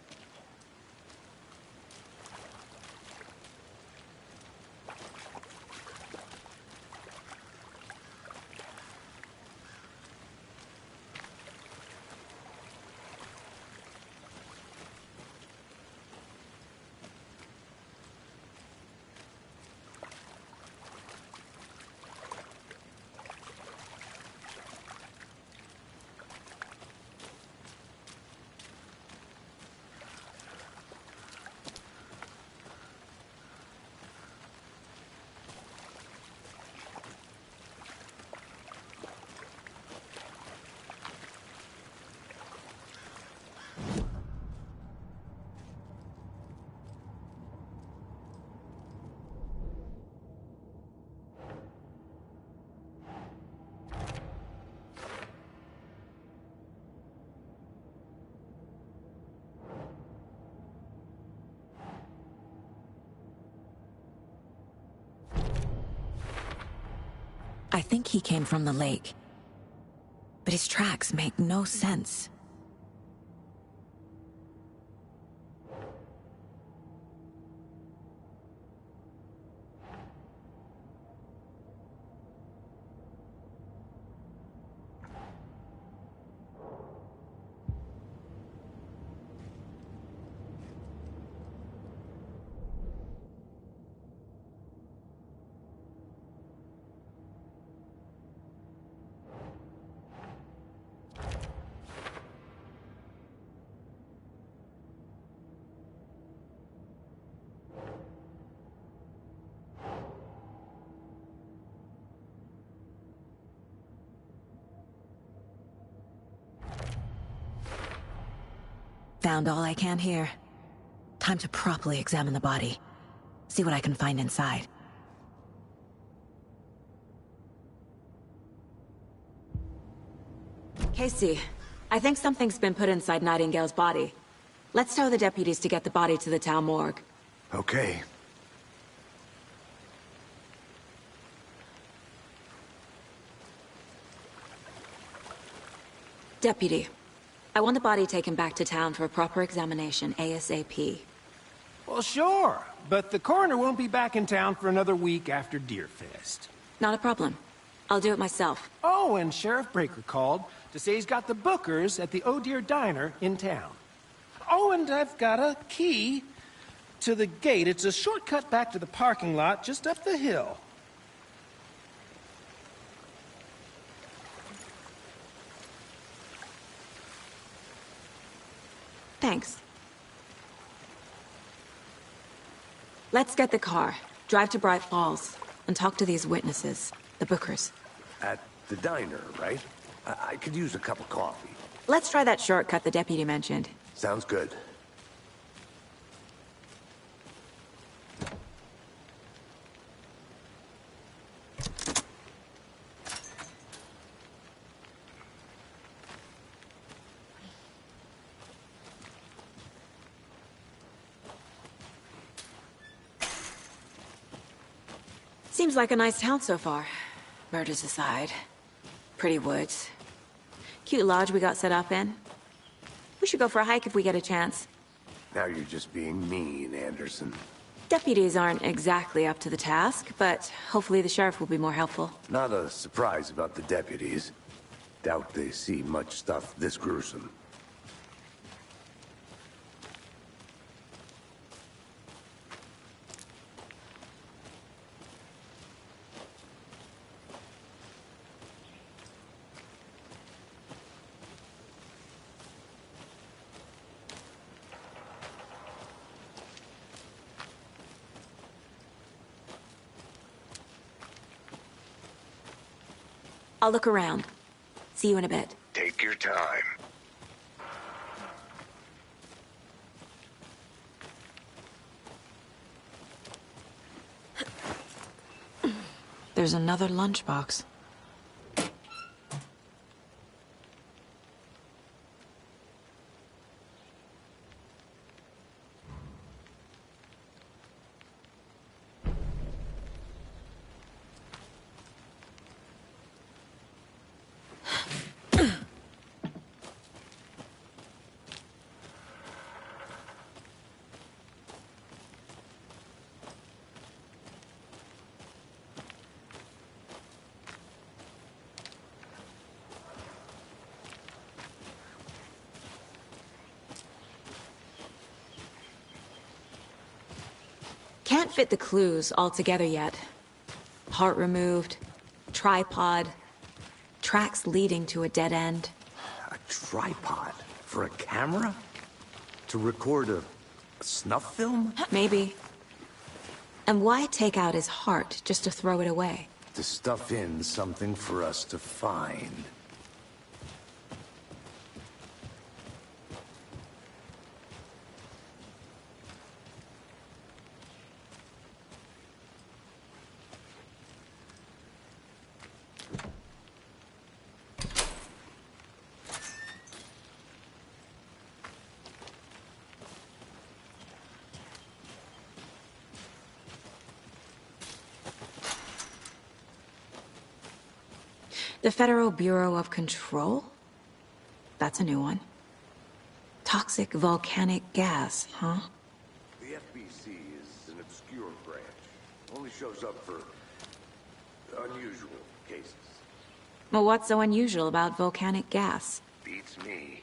I think he came from the lake. But his tracks make no sense. Found all I can here. Time to properly examine the body. See what I can find inside. Casey, I think something's been put inside Nightingale's body. Let's tell the deputies to get the body to the town morgue. Okay. Deputy, I want the body taken back to town for a proper examination, ASAP. Well, sure, but the coroner won't be back in town for another week after Deerfest. Not a problem. I'll do it myself. Oh, and Sheriff Breaker called to say he's got the Bookers at the Oh Dear Diner in town. Oh, and I've got a key to the gate. It's a shortcut back to the parking lot just up the hill. Thanks. Let's get the car, drive to Bright Falls, and talk to these witnesses, the Bookers. At the diner, right? I could use a cup of coffee. Let's try that shortcut the deputy mentioned. Sounds good. Seems like a nice town so far. Murders aside. Pretty woods. Cute lodge we got set up in. We should go for a hike if we get a chance. Now you're just being mean, Anderson. Deputies aren't exactly up to the task, but hopefully the sheriff will be more helpful. Not a surprise about the deputies. Doubt they see much stuff this gruesome. I'll look around. See you in a bit. Take your time. There's another lunchbox. Can't fit the clues all together yet. Heart removed, tripod, tracks leading to a dead end. A tripod? For a camera? To record a snuff film? Maybe. And why take out his heart just to throw it away? To stuff in something for us to find. The Federal Bureau of Control? That's a new one. Toxic volcanic gas, huh? The FBC is an obscure branch. Only shows up for unusual cases. Well, what's so unusual about volcanic gas? Beats me.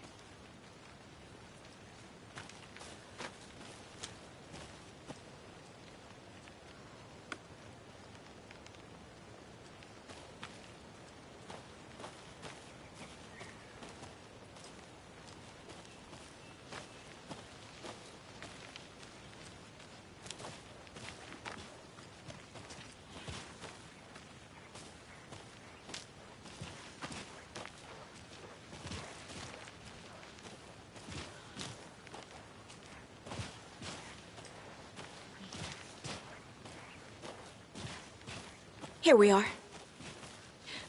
Here we are.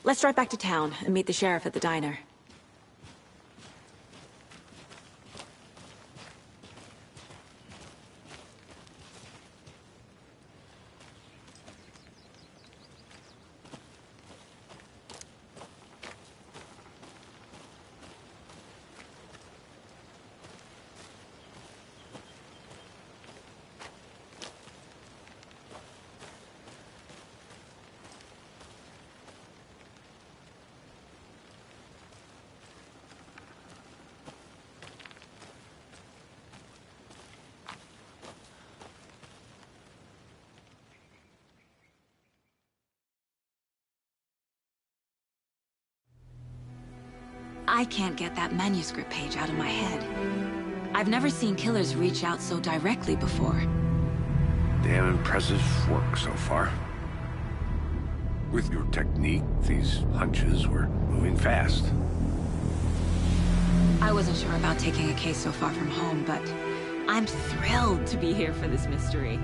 Let's drive back to town and meet the sheriff at the diner. I can't get that manuscript page out of my head. I've never seen killers reach out so directly before. Damn impressive work so far. With your technique, these hunches were moving fast. I wasn't sure about taking a case so far from home, but I'm thrilled to be here for this mystery.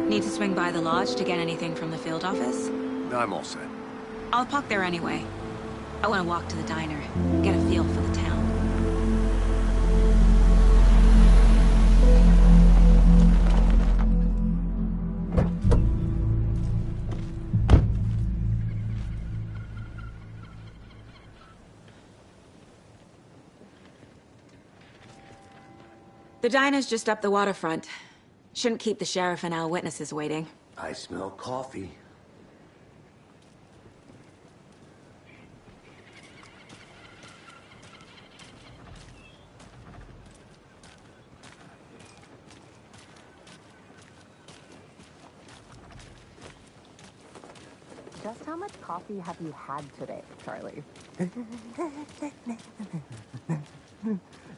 Need to swing by the lodge to get anything from the field office? No, I'm all set. I'll park there anyway. I want to walk to the diner, get a feel for the town. The diner's just up the waterfront. Shouldn't keep the sheriff and our witnesses waiting. I smell coffee. Just how much coffee have you had today, Charlie?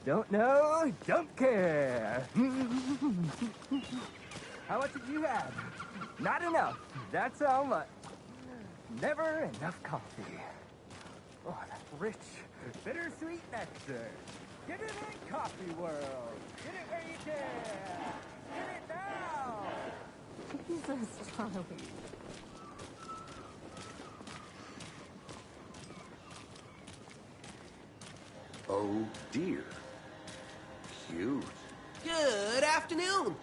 Don't know, don't care. How much have you had? Not enough. That's how much. Never enough coffee. Oh, that rich, bittersweet nectar. Get it in, coffee world. Get it where you can. Get it now. Jesus, Charlie. Oh dear. Cute. Good afternoon.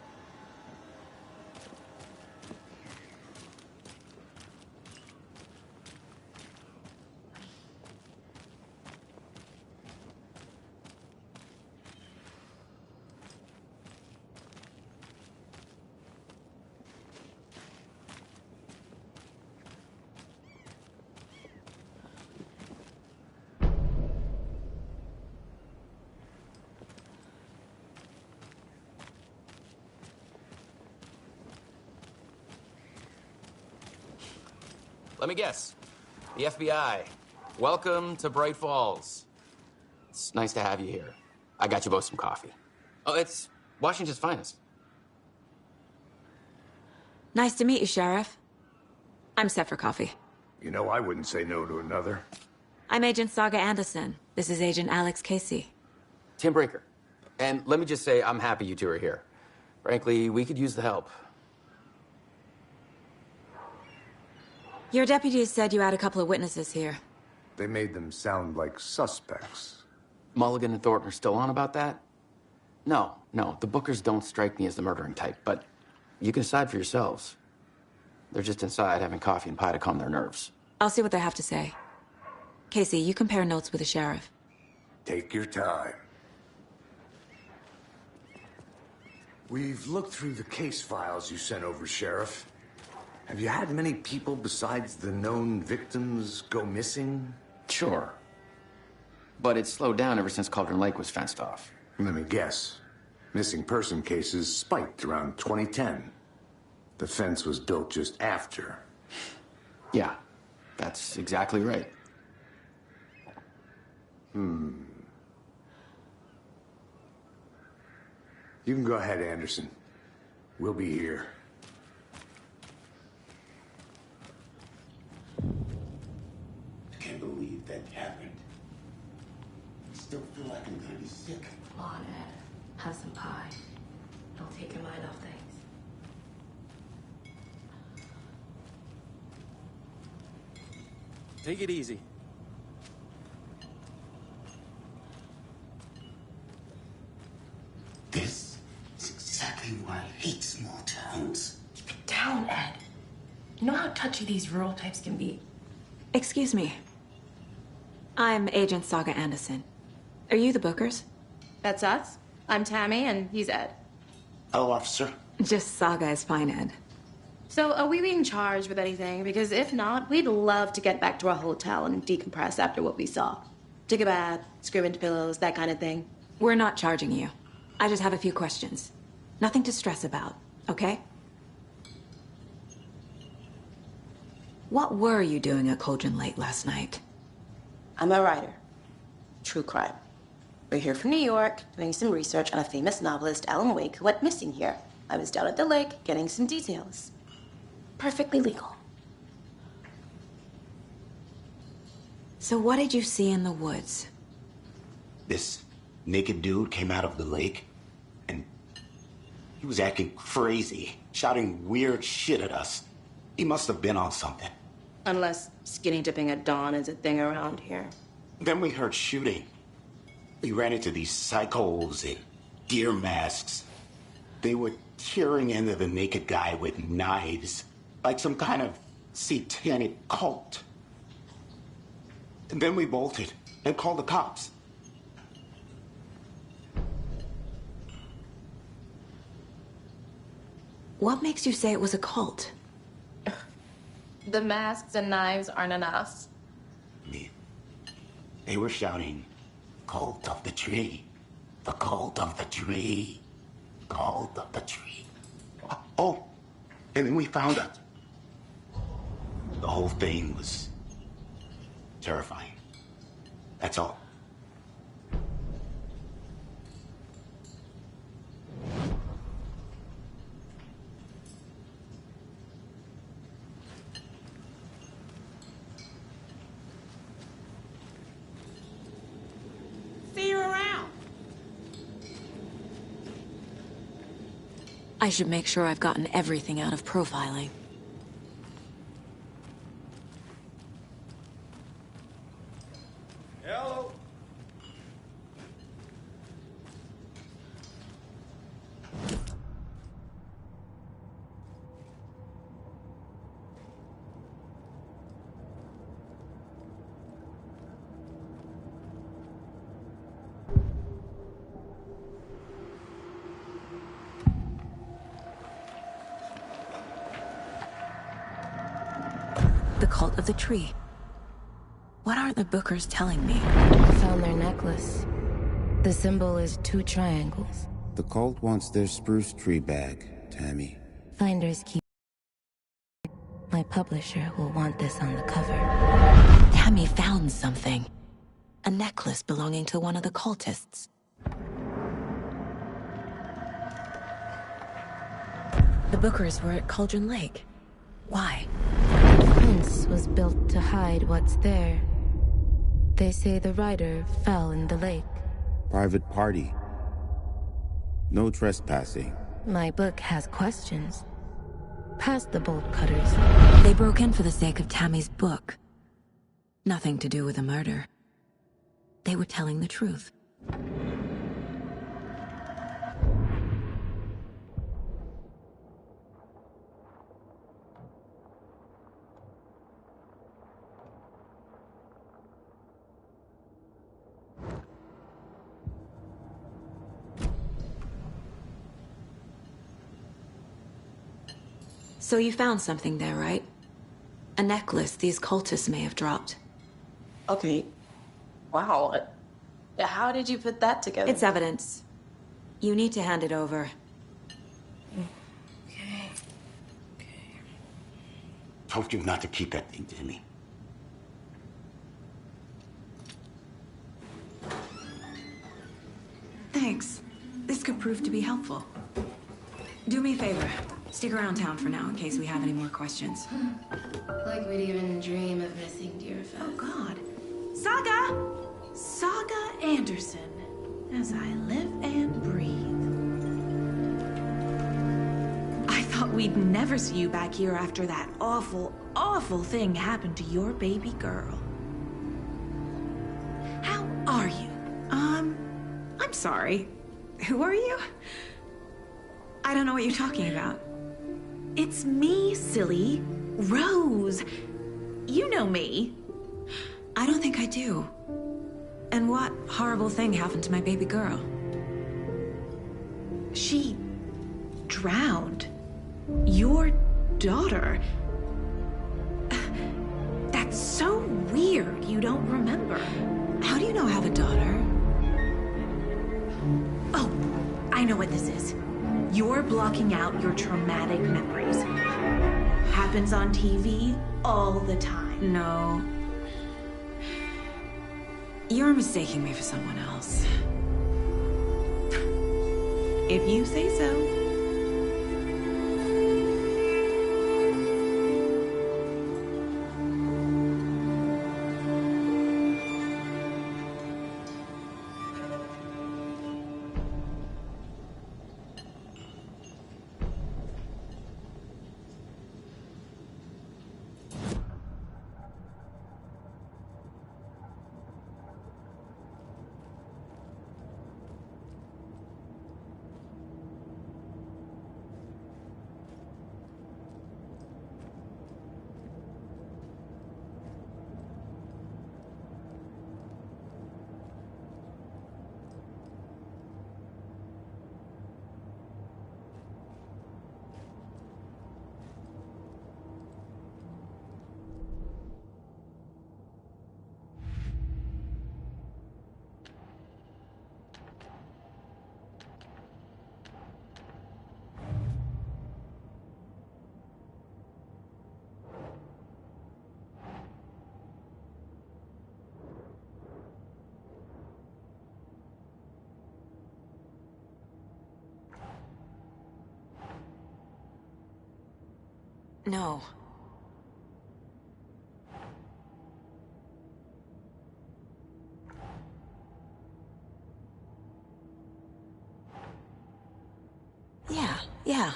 Let me guess. The FBI. Welcome to Bright Falls. It's nice to have you here. I got you both some coffee. Oh, it's Washington's finest. Nice to meet you, Sheriff. I'm set for coffee. You know, I wouldn't say no to another. I'm Agent Saga Anderson. This is Agent Alex Casey. Tim Brinker. And let me just say, I'm happy you two are here. Frankly, we could use the help. Your deputies said you had a couple of witnesses here. They made them sound like suspects. Mulligan and Thornton are still on about that? No, the Bookers don't strike me as the murdering type, but you can decide for yourselves. They're just inside having coffee and pie to calm their nerves. I'll see what they have to say. Casey, you compare notes with the sheriff. Take your time. We've looked through the case files you sent over, Sheriff. Have you had many people besides the known victims go missing? Sure. But it's slowed down ever since Cauldron Lake was fenced off. Let me guess. Missing person cases spiked around 2010. The fence was built just after. Yeah, that's exactly right. You can go ahead, Anderson. We'll be here. I can't believe that happened. I still feel like I'm gonna be sick. Come on, Ed. Have some pie. It'll take your mind off things. Take it easy. This is exactly why I hate small towns. Keep it down, Ed. You know how touchy these rural types can be. Excuse me. I'm Agent Saga Anderson. Are you the Bookers? That's us. I'm Tammy, and he's Ed. Hello, officer. Just Saga is fine, Ed. So, are we being charged with anything? Because if not, we'd love to get back to our hotel and decompress after what we saw. Take a bath, scream into pillows, that kind of thing. We're not charging you. I just have a few questions. Nothing to stress about, okay? What were you doing at Cauldron Lake last night? I'm a writer. True crime. We're here from New York, doing some research on a famous novelist, Alan Wake, who went missing here. I was down at the lake, getting some details. Perfectly legal. So what did you see in the woods? This naked dude came out of the lake, and he was acting crazy, shouting weird shit at us. He must have been on something. Unless skinny dipping at dawn is a thing around here. Then we heard shooting. We ran into these psychos in deer masks. They were tearing into the naked guy with knives, like some kind of satanic cult. And then we bolted and called the cops. What makes you say it was a cult? The masks and knives aren't enough. They were shouting, "Cult of the tree, the cult of the tree, cult of the tree." Oh, and then we found out. The whole thing was terrifying. That's all. See you around. I should make sure I've gotten everything out of profiling. Hello. The cult of the tree. What aren't the Bookers telling me? Found their necklace. The symbol is 2 triangles. The cult wants their spruce tree back, Tammy. Finders keep. My publisher will want this on the cover. Tammy found something. A necklace belonging to one of the cultists. The Bookers were at Cauldron Lake. Why? The fence was built to hide what's there. They say the writer fell in the lake. Private party. No trespassing. My book has questions. Past the bolt cutters. They broke in for the sake of Tammy's book. Nothing to do with a murder. They were telling the truth. So you found something there, right? A necklace these cultists may have dropped. Okay. Wow. How did you put that together? It's evidence. You need to hand it over. Okay. Told you not to keep that thing to me. Thanks. This could prove to be helpful. Do me a favor. Stick around town for now in case we have any more questions. Like we'd even dream of missing dear Fez. Oh, God. Saga! Saga Anderson. As I live and breathe. I thought we'd never see you back here after that awful, awful thing happened to your baby girl. How are you? I'm sorry. Who are you? I don't know what you're talking about. It's me, silly. Rose. You know me. I don't think I do. And what horrible thing happened to my baby girl? She drowned. Your daughter. That's so weird you don't remember. How do you know I have a daughter? Oh, I know what this is. You're blocking out your traumatic memories. Happens on TV all the time. No. You're mistaking me for someone else. If you say so. No. Yeah.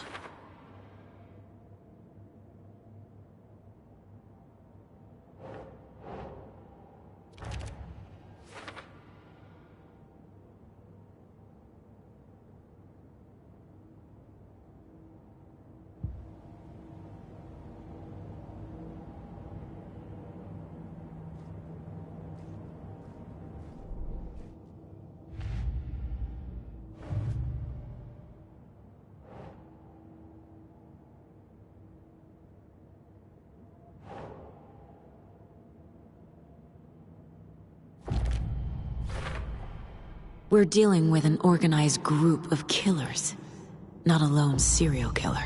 We're dealing with an organized group of killers, not a lone serial killer.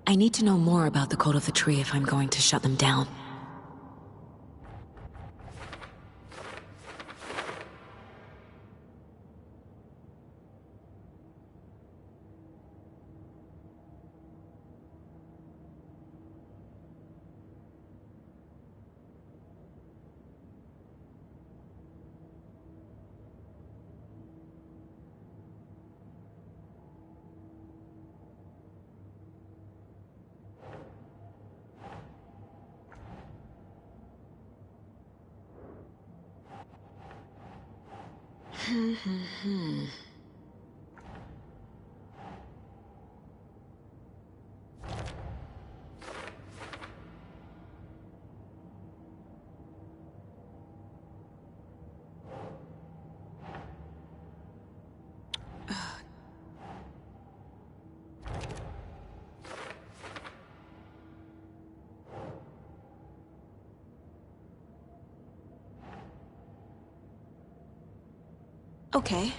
I need to know more about the Code of the Tree if I'm going to shut them down. Okay.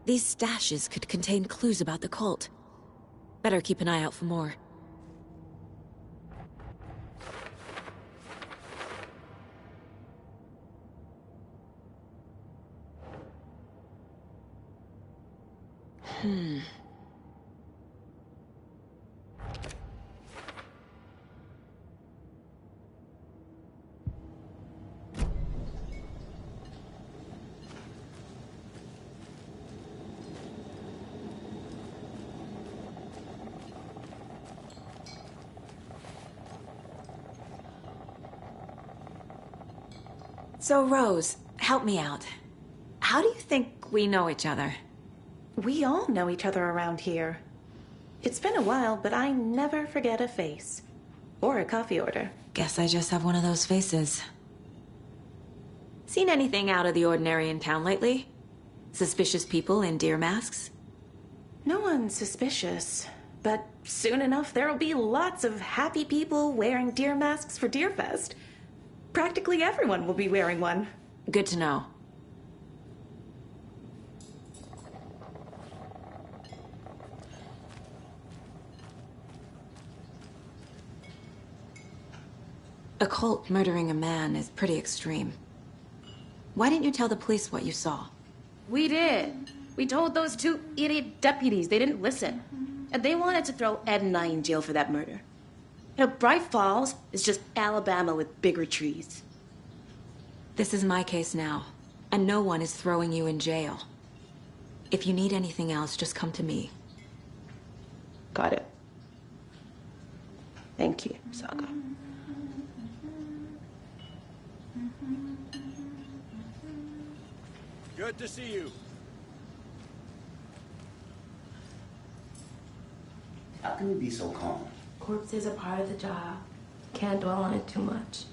These stashes could contain clues about the cult. Better keep an eye out for more. So, Rose, help me out. How do you think we know each other? We all know each other around here. It's been a while, but I never forget a face. Or a coffee order. Guess I just have one of those faces. Seen anything out of the ordinary in town lately? Suspicious people in deer masks? No one's suspicious. But soon enough, there'll be lots of happy people wearing deer masks for Deerfest. Practically everyone will be wearing one. Good to know. A cult murdering a man is pretty extreme. Why didn't you tell the police what you saw? We did. We told those two idiot deputies. They didn't listen. And they wanted to throw Ed and I in jail for that murder. You know, Bright Falls is just Alabama with bigger trees. This is my case now, and no one is throwing you in jail. If you need anything else, just come to me. Got it. Thank you, Saga. Good to see you. How can you be so calm? Corpses are part of the job. Can't dwell on it too much.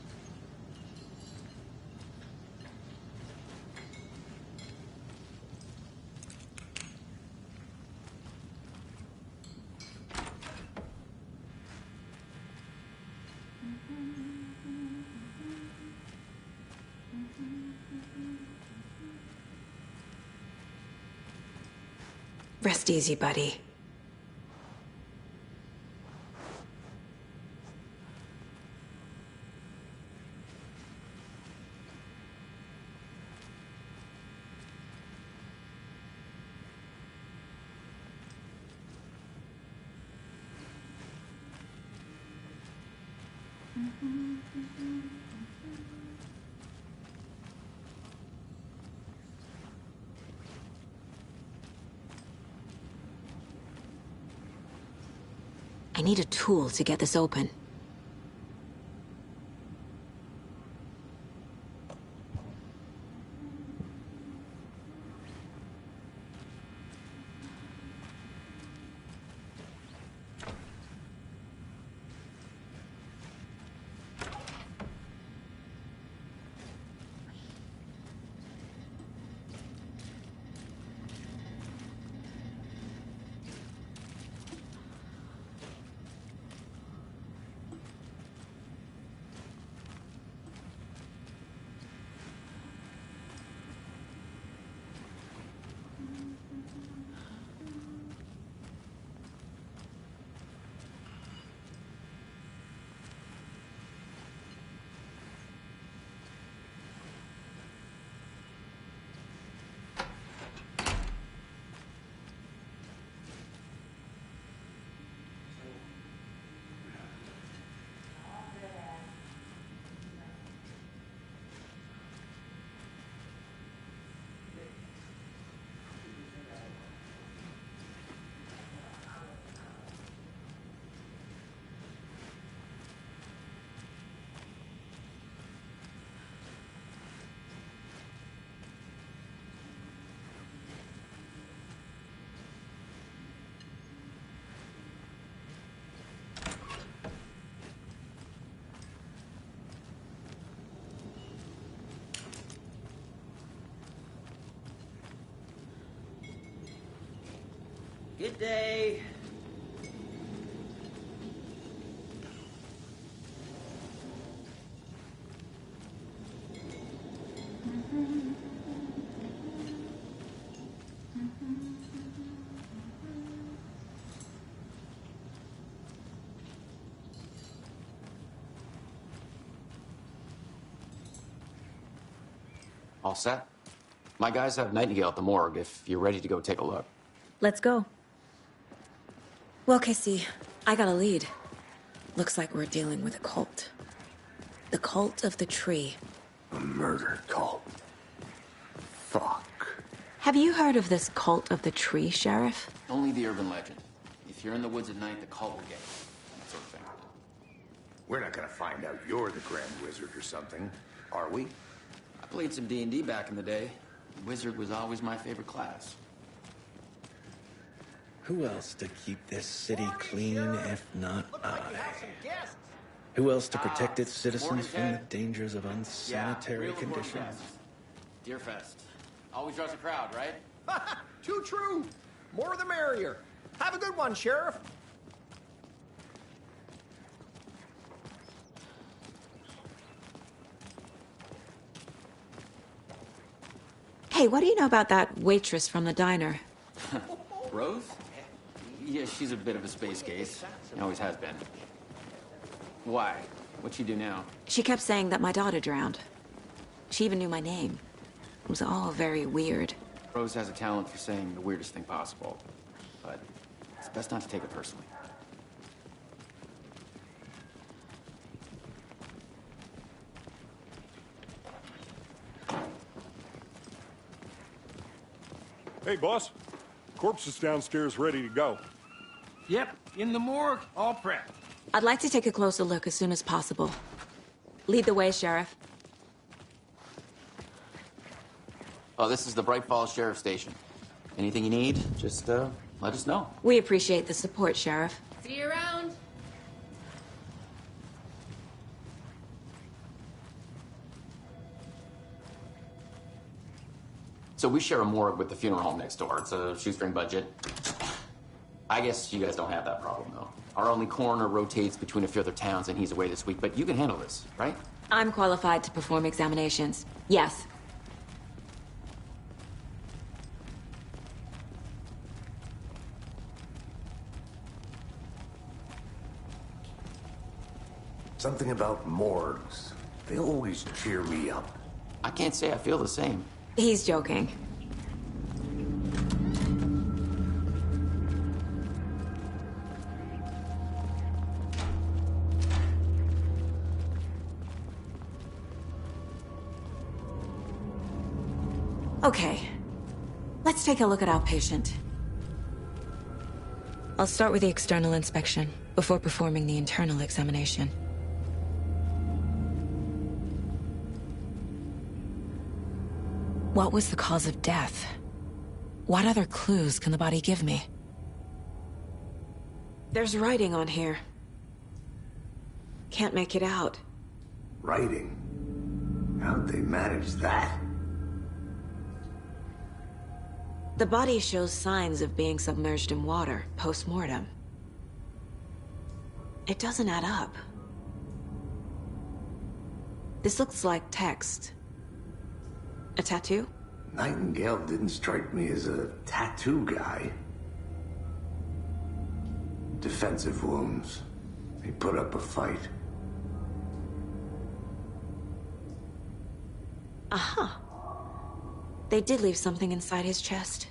Rest easy, buddy. I need a tool to get this open. Good day. All set? My guys have Nightingale at the morgue if you're ready to go take a look. Let's go. Well, Casey, I got a lead. Looks like we're dealing with a cult. The cult of the tree. A murder cult. Fuck. Have you heard of this cult of the tree, Sheriff? Only the urban legend. If you're in the woods at night, the cult will get you. That sort of thing. We're not gonna find out you're the Grand Wizard or something, are we? I played some D&D back in the day. Wizard was always my favorite class. Who else to keep this city clean if not I? Who else to protect its citizens from the dangers of unsanitary conditions? Deerfest. Always draws a crowd, right? Too true. More the merrier. Have a good one, Sheriff. Hey, what do you know about that waitress from the diner? Rose? Yeah, she's a bit of a space case. Always has been. Why? What'd she do now? She kept saying that my daughter drowned. She even knew my name. It was all very weird. Rose has a talent for saying the weirdest thing possible. But it's best not to take it personally. Hey, boss. Corpse is downstairs ready to go. Yep, in the morgue, all prepped. I'd like to take a closer look as soon as possible. Lead the way, Sheriff. Oh, this is the Bright Falls Sheriff Station. Anything you need, just let us know. We appreciate the support, Sheriff. See you around. So we share a morgue with the funeral home next door. It's a shoestring budget. I guess you guys don't have that problem, though. Our only coroner rotates between a few other towns, and he's away this week. But you can handle this, right? I'm qualified to perform examinations. Yes. Something about morgues. They always cheer me up. I can't say I feel the same. He's joking. Okay. Let's take a look at our patient. I'll start with the external inspection before performing the internal examination. What was the cause of death? What other clues can the body give me? There's writing on here. Can't make it out. Writing? How'd they manage that? The body shows signs of being submerged in water post-mortem. It doesn't add up. This looks like text. A tattoo? Nightingale didn't strike me as a tattoo guy. Defensive wounds. He put up a fight. Aha. They did leave something inside his chest.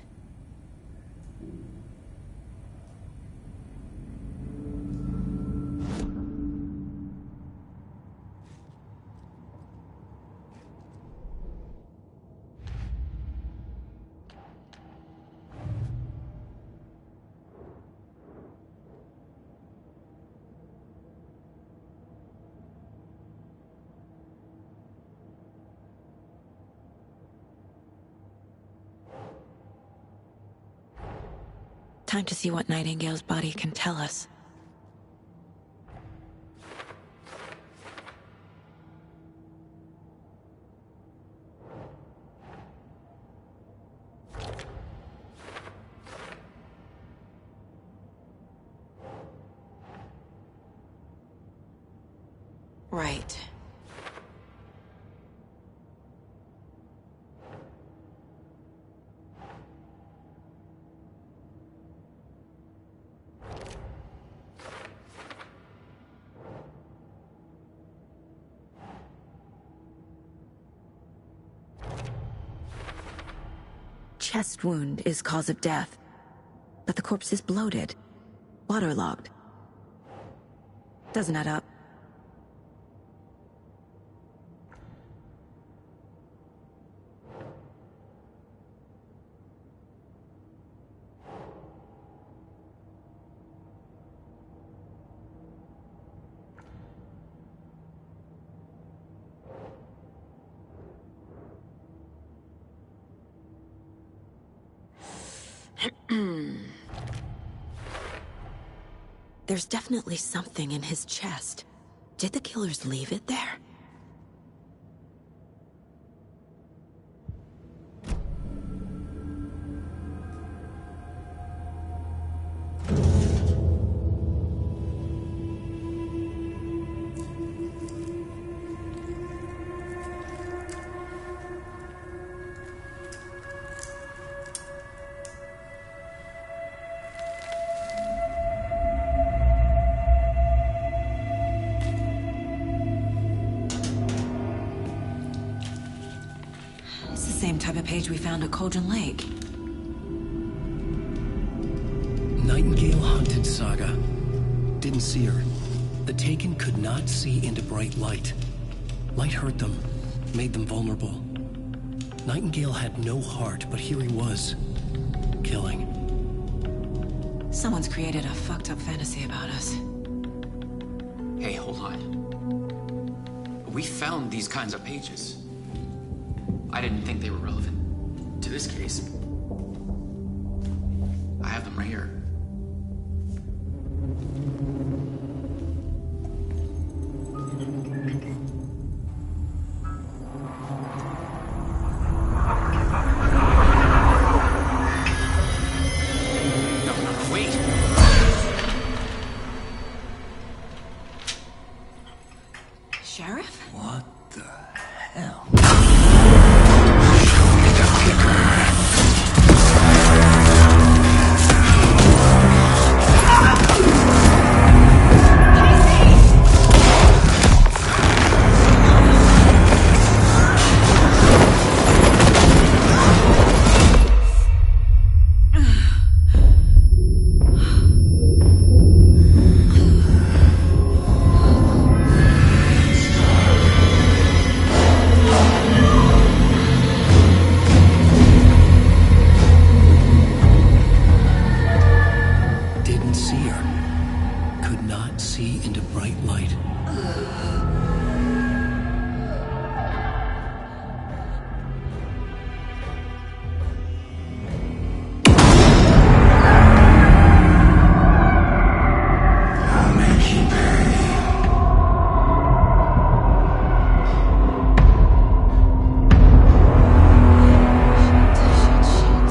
Time to see what Nightingale's body can tell us. Right. Chest wound is cause of death, but the corpse is bloated, waterlogged. Doesn't add up. There's definitely something in his chest. Did the killers leave it there? Same type of page we found at Cauldron Lake. Nightingale hunted Saga. Didn't see her. The Taken could not see into bright light. Light hurt them, made them vulnerable. Nightingale had no heart, but here he was, killing. Someone's created a fucked up fantasy about us. Hey, hold on. We found these kinds of pages. I didn't think they were relevant to this case. I have them right here. No, wait! Sheriff? What the hell? See into bright light.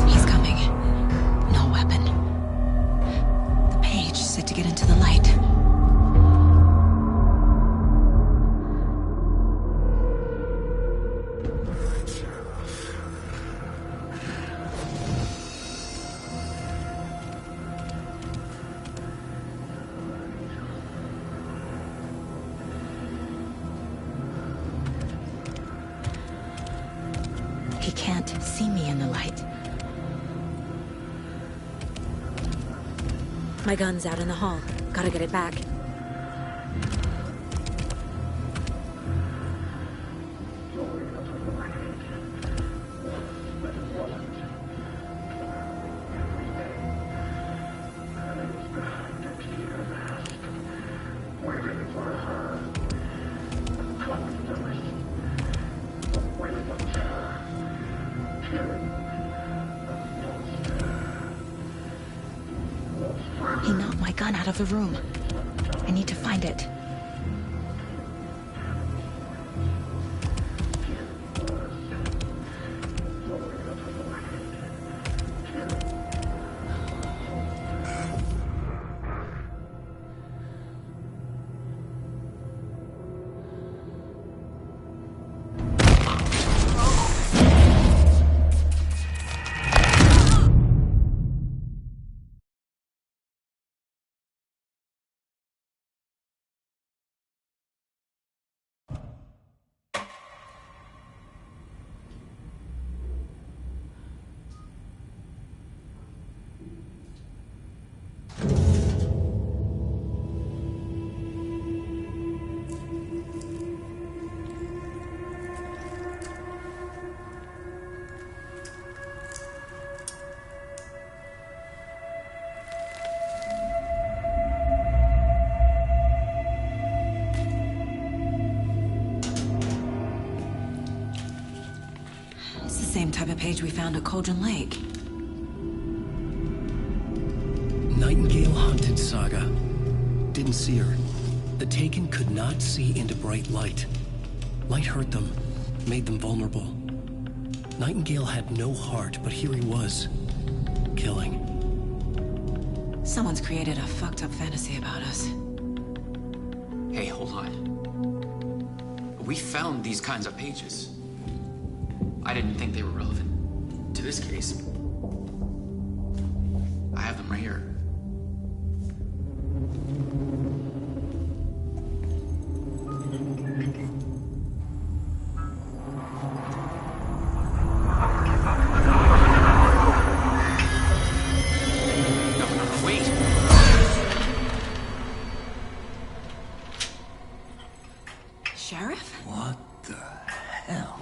He's coming. No weapon. The page said to get into the light. He can't see me in the light. My gun's out in the hall. Gotta get it back. He knocked my gun out of the room. I need to find it. same type of page we found at Cauldron Lake. Nightingale hunted Saga. Didn't see her. The Taken could not see into bright light. Light hurt them, made them vulnerable. Nightingale had no heart, but here he was, killing. Someone's created a fucked up fantasy about us. Hey, hold on. We found these kinds of pages. I didn't think they were relevant to this case. I have them right here. Sheriff? What the hell?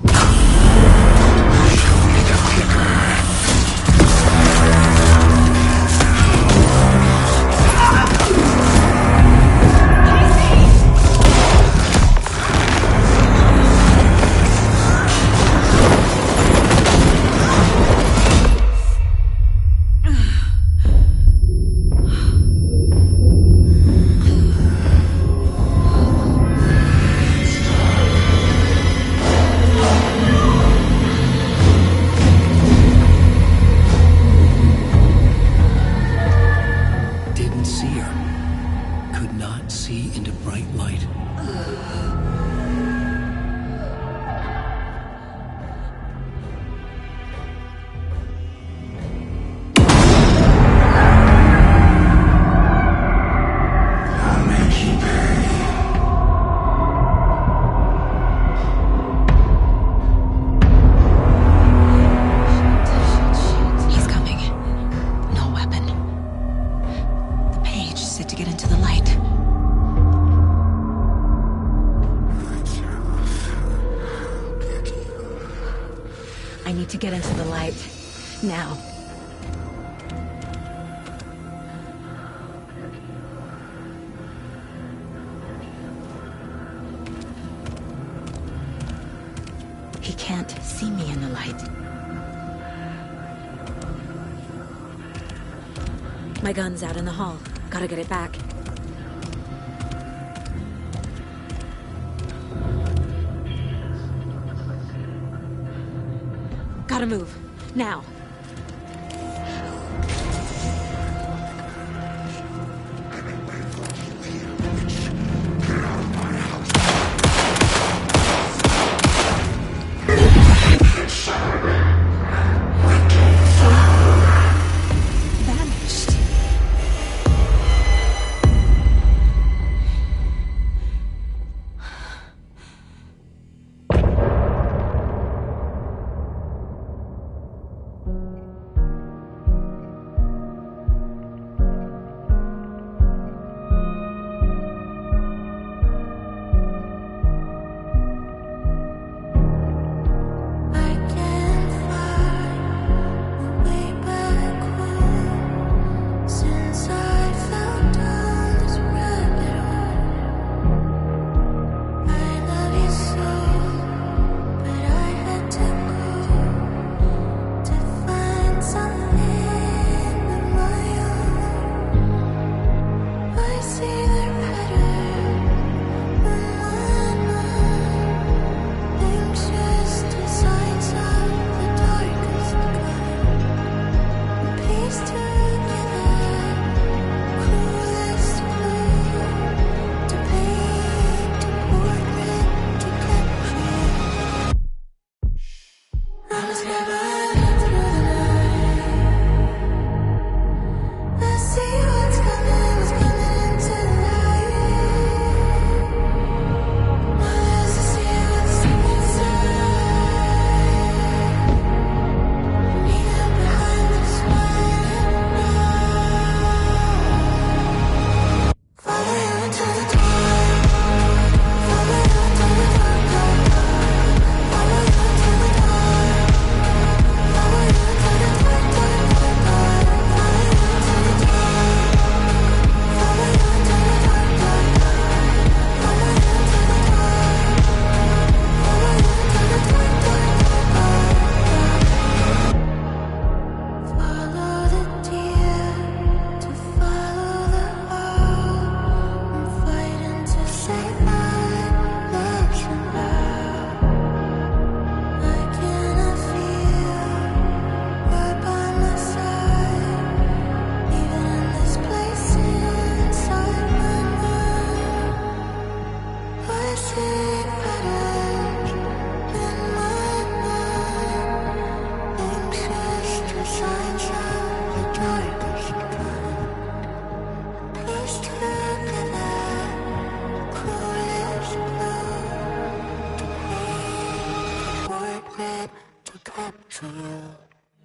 I need to get into the light. Now. He can't see me in the light. My gun's out in the hall. Gotta get it back. Gotta move. Now. Vanished.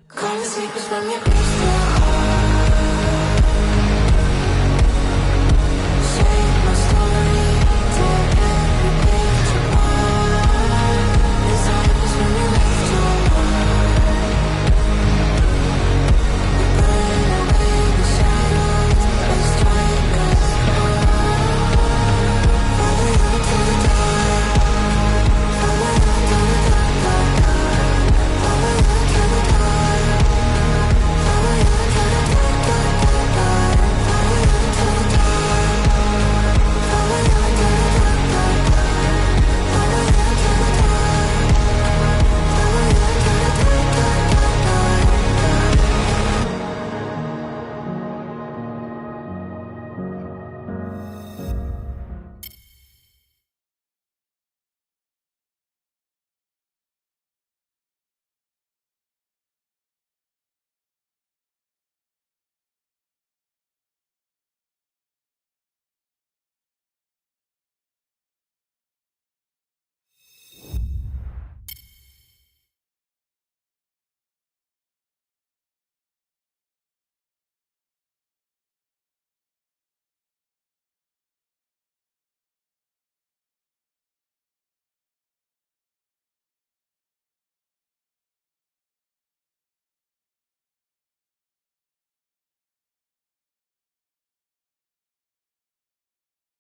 Call the secrets from your